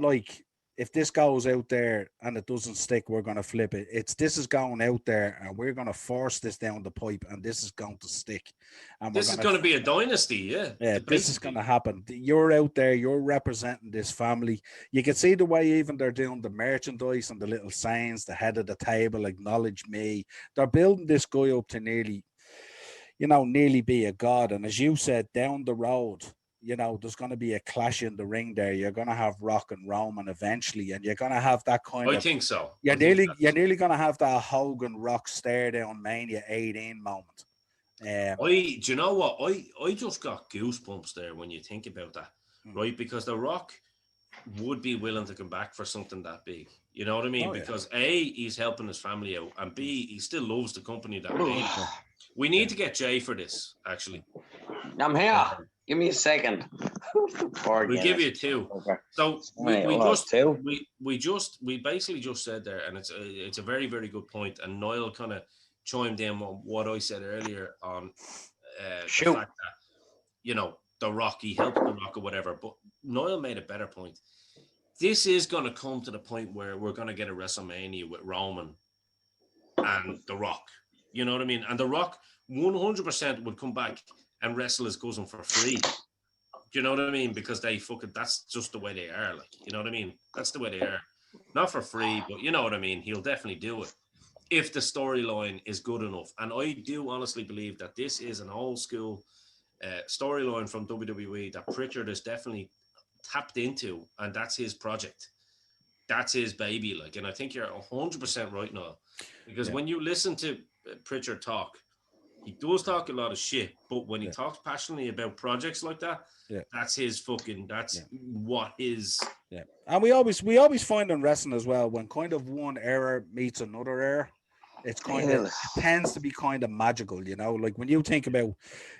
like if this goes out there and it doesn't stick, we're going to flip it. This is going out there and we're going to force this down the pipe and this is going to stick. And this is going to be a dynasty, yeah. Yeah, this is going to happen. You're out there, you're representing this family. You can see the way even they're doing the merchandise and the little signs, the head of the table, acknowledge me. They're building this guy up to nearly be a god. And as you said, down the road, there's going to be a clash in the ring there. You're going to have Rock and Roman eventually, and you're going to have that kind of... I think so. You're nearly going to have that Hogan Rock stare down Mania 18 moment. Do you know what? I just got goosebumps there when you think about that, right? Because The Rock would be willing to come back for something that big. You know what I mean? Because A, he's helping his family out, and B, he still loves the company that made it. We need to get Jay for this, actually. I'm here. Give me a second. We'll give you two. Okay. So Wait, we what, just two? we basically just said there, and it's a very, very good point. And Niall kind of chimed in on what I said earlier on the Shoot. fact that, you know, the Rock, he helped the Rock or whatever. But Niall made a better point. This is going to come to the point where we're going to get a WrestleMania with Roman and the Rock. You know what I mean? And the Rock 100% would come back and wrestle his cousin for free. Do you know what I mean? Because that's just the way they are. Like, you know what I mean? That's the way they are. Not for free, but you know what I mean? He'll definitely do it if the storyline is good enough. And I do honestly believe that this is an old school storyline from WWE that Pritchard is definitely tapped into, and that's his project. That's his baby. Like, and I think you're 100% right, Noel. Because when you listen to Pritchard talk, he does talk a lot of shit, but when he talks passionately about projects like that, that's his fucking, what his... Yeah. And we always find in wrestling as well, when kind of one era meets another era, it's kind of, it tends to be kind of magical, you know? Like when you think about,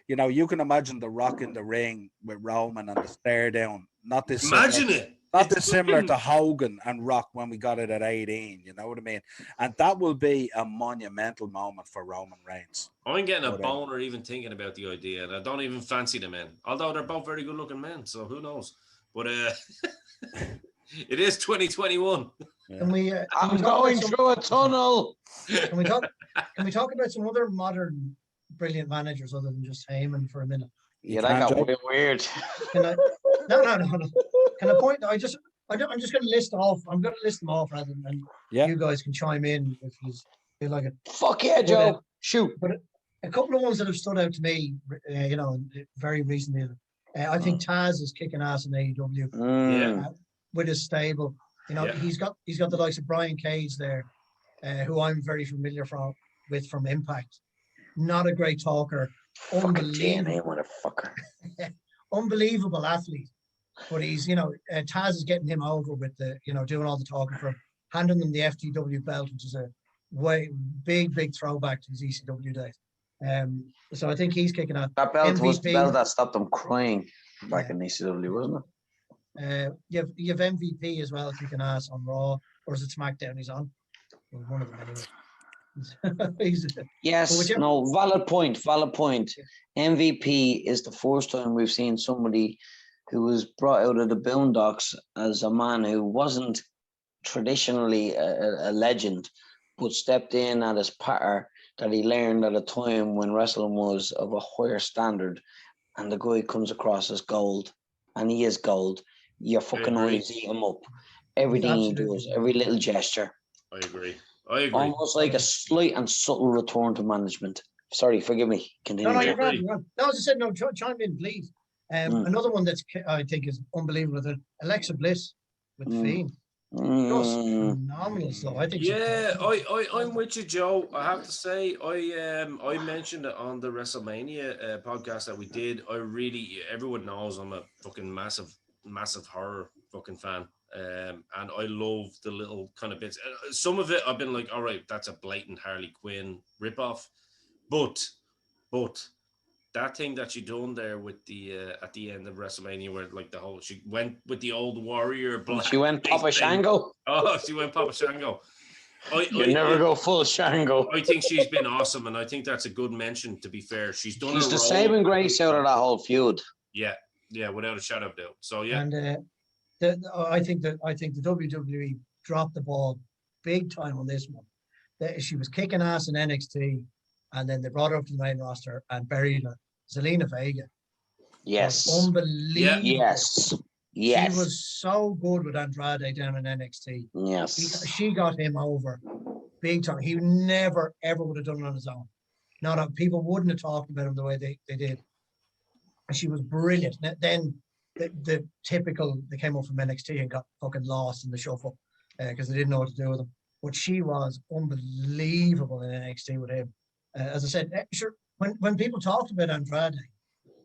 you know, you can imagine the Rock in the ring with Roman and the stare down. Not this similar to Hogan and Rock when we got it at 18, you know what I mean? And that will be a monumental moment for Roman Reigns. I'm getting a boner even thinking about the idea, and I don't even fancy the men, although they're both very good looking men, so who knows? But it is 2021. Yeah. I'm going through a tunnel. Can we talk about some other modern brilliant managers other than just Heyman for a minute? Yeah, that got way weird. No. Can I point? I'm just going to list off. I'm going to list them off rather than you guys can chime in if you feel like it. Fuck yeah, Joe. Shoot. But a couple of ones that have stood out to me, you know, very recently. I think Taz is kicking ass in AEW with his stable. You know, he's got the likes of Brian Cage there, who I'm very familiar with from Impact. Not a great talker. Unbelievable motherfucker. Unbelievable athlete. But he's, you know, Taz is getting him over with the, you know, doing all the talking for him, handing him the FTW belt, which is a big throwback to his ECW days. So I think he's kicking out. That belt MVP, was the belt that stopped him crying back in ECW, wasn't it? You have MVP as well kicking ass on Raw, or is it SmackDown he's on? Well, one of them anyway. Valid point. MVP is the first time we've seen somebody who was brought out of the boondocks as a man who wasn't traditionally a legend, but stepped in at his patter that he learned at a time when wrestling was of a higher standard, and the guy comes across as gold, and he is gold. Your fucking eyes eat him up. Everything he does, every little gesture. I agree. Almost like a slight and subtle return to management. Sorry, forgive me. Continue. No, you're right. No, as I said, chime in, please. Another one that's I think is unbelievable. That Alexa Bliss with the Fiend. Just phenomenal stuff. I think. Yeah, I'm with you, Joe. I have to say, I mentioned it on the WrestleMania podcast that we did. Everyone knows I'm a fucking massive horror fucking fan. And I love the little kind of bits. Some of it I've been like, all right, that's a blatant Harley Quinn ripoff. But that thing that she done there with the at the end of WrestleMania, where like she went with the old warrior black. She went Papa Shango. Oh, she went Papa Shango. You never go full Shango. I think she's been awesome, and I think that's a good mention. To be fair, she's done. She's the saving grace out of that whole feud. Yeah, without a shadow of doubt. So yeah. And I think the WWE dropped the ball big time on this one. She was kicking ass in NXT, and then they brought her up to the main roster and buried her. Zelina Vega. Yes. Unbelievable. Yes. She was so good with Andrade down in NXT. Yes. She got him over big time. He never, ever would have done it on his own. People wouldn't have talked about him the way they did. And she was brilliant. Then the typical, they came up from NXT and got fucking lost in the shuffle because they didn't know what to do with him. But she was unbelievable in NXT with him. As I said, sure, when people talked about Andrade,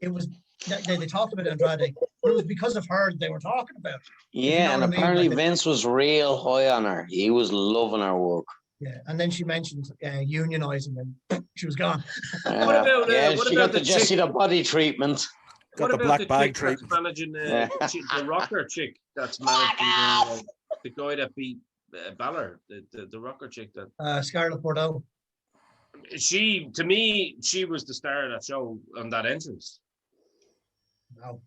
it was they talked about Andrade, but it was because of her they were talking about. Yeah, and apparently Vince was real high on her. He was loving her work. Yeah, and then she mentioned unionizing, and she was gone. What about she got the Jesse the body treatment. What the about black the bag chick that's treatment. managing the rocker chick that's managing the guy that beat Balor, the rocker chick that Scarlett Bordeaux. she, to me, she was the star of that show on that entrance. No.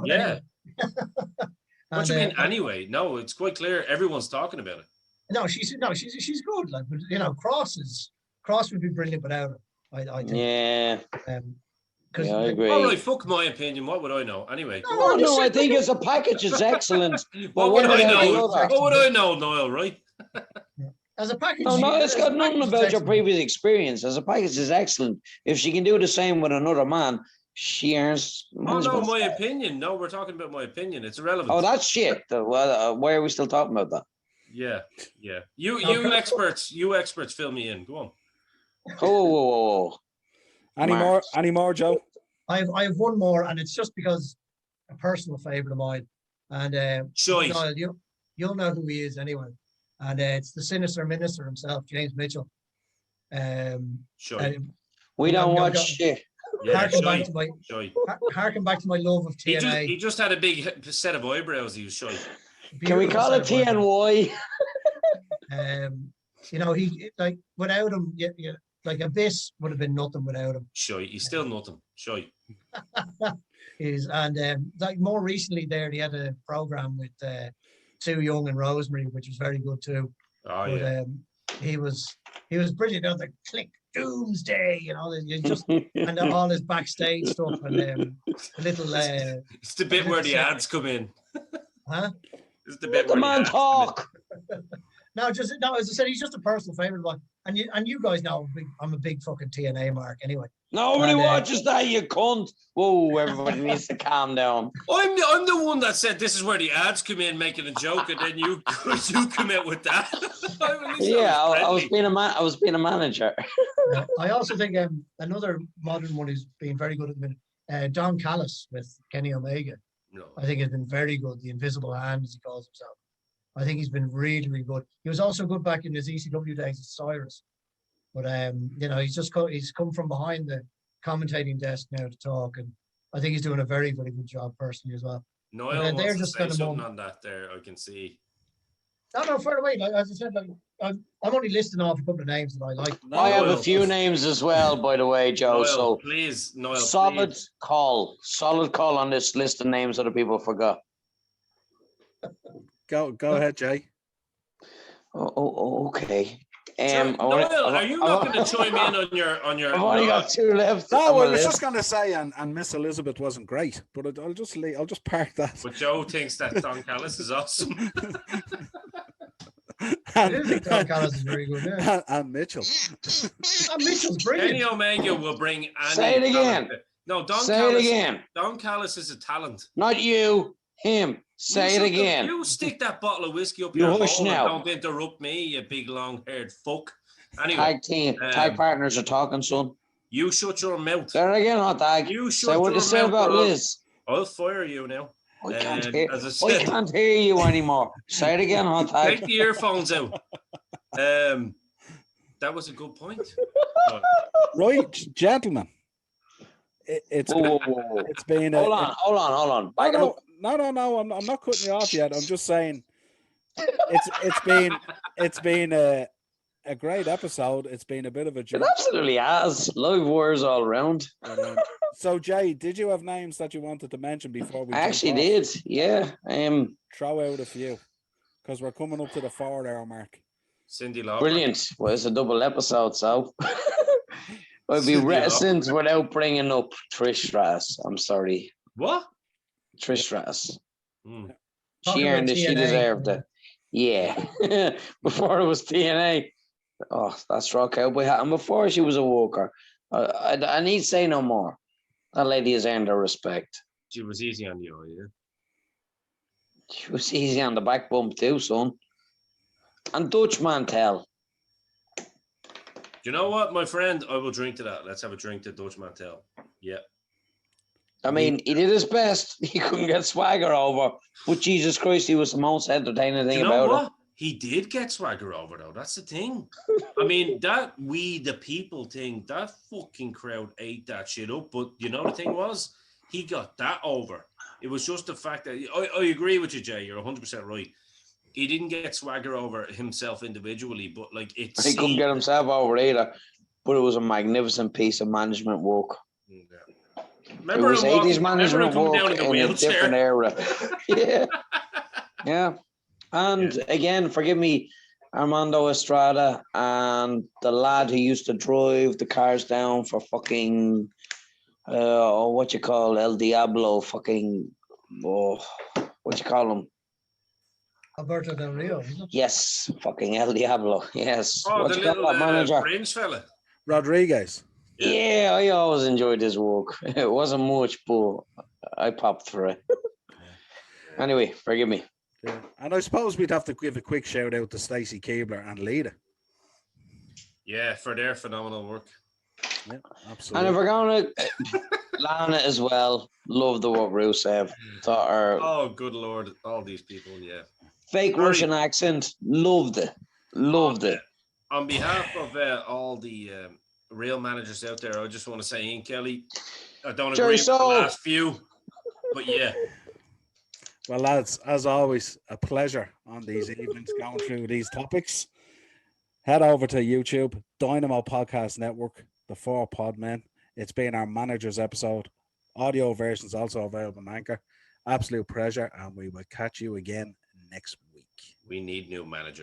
Yeah. What do you And, mean? Anyway, no, it's quite clear. Everyone's talking about it. No, she's good. Like, but you know, Cross would be brilliant without her. I think. Yeah. Because Yeah, I agree. All right, fuck my opinion. What would I know? Anyway, go Oh on. no, I think as a package it's excellent. But What would one I without the know? other. What would I know, Noel? Right? as a package, No, it's as got a nothing package, about it's your excellent. previous experience. As a package is excellent. If she can do the same with another man, she earns Oh no, management. my opinion. No, we're talking about my opinion. It's irrelevant. Oh, that's shit. Why are we still talking about that? Yeah. You Okay. experts, fill me in. Go on. Oh. Any more, Joe? I have one more, and it's just because a personal favorite of mine. And Choice. Noel, you'll know who he is anyway. And it's the sinister minister himself, James Mitchell. Sure. We don't watch shit. Yeah, harken back to my love of TNA. He just had a big set of eyebrows. He was shy. Can we call it TNY? You know, he like without him, like Abyss would have been nothing without him. Shy. He's still nothing. Shy. Like more recently there, he had a program with Sue Young and Rosemary, which was very good too. Oh, but yeah. He was brilliant. The click doomsday, you know, just and all his backstage stuff and a little. It's the bit where the ads come in. Huh? It's the bit Let the where man talk. No, as I said, he's just a personal favorite of mine. And you guys know I'm a big fucking TNA mark anyway. Nobody watches that, you cunt. Whoa, everybody needs to calm down. I'm the one that said this is where the ads come in making a joke, and then you come out with that. I was being a manager. I also think another modern one who's been very good at the minute, Don Callis with Kenny Omega. No. I think has been very good. The Invisible Hand, as he calls himself. I think he's been really, really good. He was also good back in his ECW days at Cyrus. But you know, he's come from behind the commentating desk now to talk, and I think he's doing a very, very good job personally as well. Noel wants to say something on that there. I can see. No, far away. Like, as I said, like, I'm only listing off a couple of names that I like. I have a few names as well, by the way, Joe. Noel, so please, Noel, solid please. solid call on this list of names that the people forgot. Go ahead, Jay. Oh, okay. Noel, are you not going to chime in on your? I've only got two left. No, I was just going to say, and Miss Elizabeth wasn't great, but I'll just park that. But Joe thinks that Don Callis is awesome. I do think Don Callis is very good. Yeah. And Mitchell. Mitchell's brilliant. Kenny Omega will bring any. Say it again. No, Say it again. Don Callis is a talent. Not you, him. Say it again. You stick that bottle of whiskey up You your hush hole now. and don't interrupt me, you big long-haired fuck. Anyway, Tag team, tag partners are talking, son. You shut your mouth. Say it again, hot tag. You shut Say what your you say mouth, about bro. Liz. I'll fire you now. I can't as I said, can't hear you anymore. Say it again, hot tag. Take the earphones out. That was a good point. Right, gentlemen. It's Whoa. it's been Hold on. Back it up. No. I'm not cutting you off yet. I'm just saying it's been a great episode. It's been a bit of a It journey. absolutely has. Live wires all around. So Jay, did you have names that you wanted to mention before we? I actually did. Yeah. Throw out a few because we're coming up to the 4-hour mark. Cindy Lauper. Brilliant. Well, it's a double episode, so I'd be reticent without bringing up Trish Stratus. I'm sorry. What? Trish Stratus. Mm. She earned it. She deserved it. Yeah. Before it was TNA. Oh, that's Raw Cowboy hat. And before she was a worker. I need say no more. That lady has earned her respect. She was easy on you, yeah. She was easy on the back bump too, son. And Dutch Mantel. You know what, my friend? I will drink to that. Let's have a drink to Dutch Mantel. Yeah. I mean, he did his best. He couldn't get Swagger over. But Jesus Christ, he was the most entertaining thing about it. He did get Swagger over, though. That's the thing. I mean, that we the people thing, that fucking crowd ate that shit up. But you know the thing was, he got that over. It was just the fact that I agree with you, Jay. You're 100% right. He didn't get swagger over himself individually, but like it's. He couldn't get himself over either. But it was a magnificent piece of management work. Yeah. Remember it was 80s management work down in, the in a different era. Yeah. Yeah. And again, forgive me, Armando Estrada and the lad who used to drive the cars down for fucking, what you call El Diablo, fucking, what you call him? Alberto Del Rio, isn't it? Yes, fucking El Diablo. Yes. Oh, what the you call little that manager? Fringe fella. Rodriguez. Yeah, I always enjoyed his work. It wasn't much, but I popped for it. Anyway, forgive me. Yeah. And I suppose we'd have to give a quick shout out to Stacey Keebler and Lita. Yeah, for their phenomenal work. Yeah, absolutely. And if we're going to Lana as well, loved the what Rusev. Thought her Oh, good Lord. All these people, yeah. fake Russian accent, loved it. Loved it. On behalf of all the real managers out there, I just want to say, Ian Kelly, I don't agree with the last few, but yeah. Well, lads, as always, a pleasure on these evenings going through these topics. Head over to YouTube, Dynamo Podcast Network, the 4 Podmen. It's been our manager's episode. Audio versions also available on Anchor. Absolute pleasure, and we will catch you again next week. We need new managers.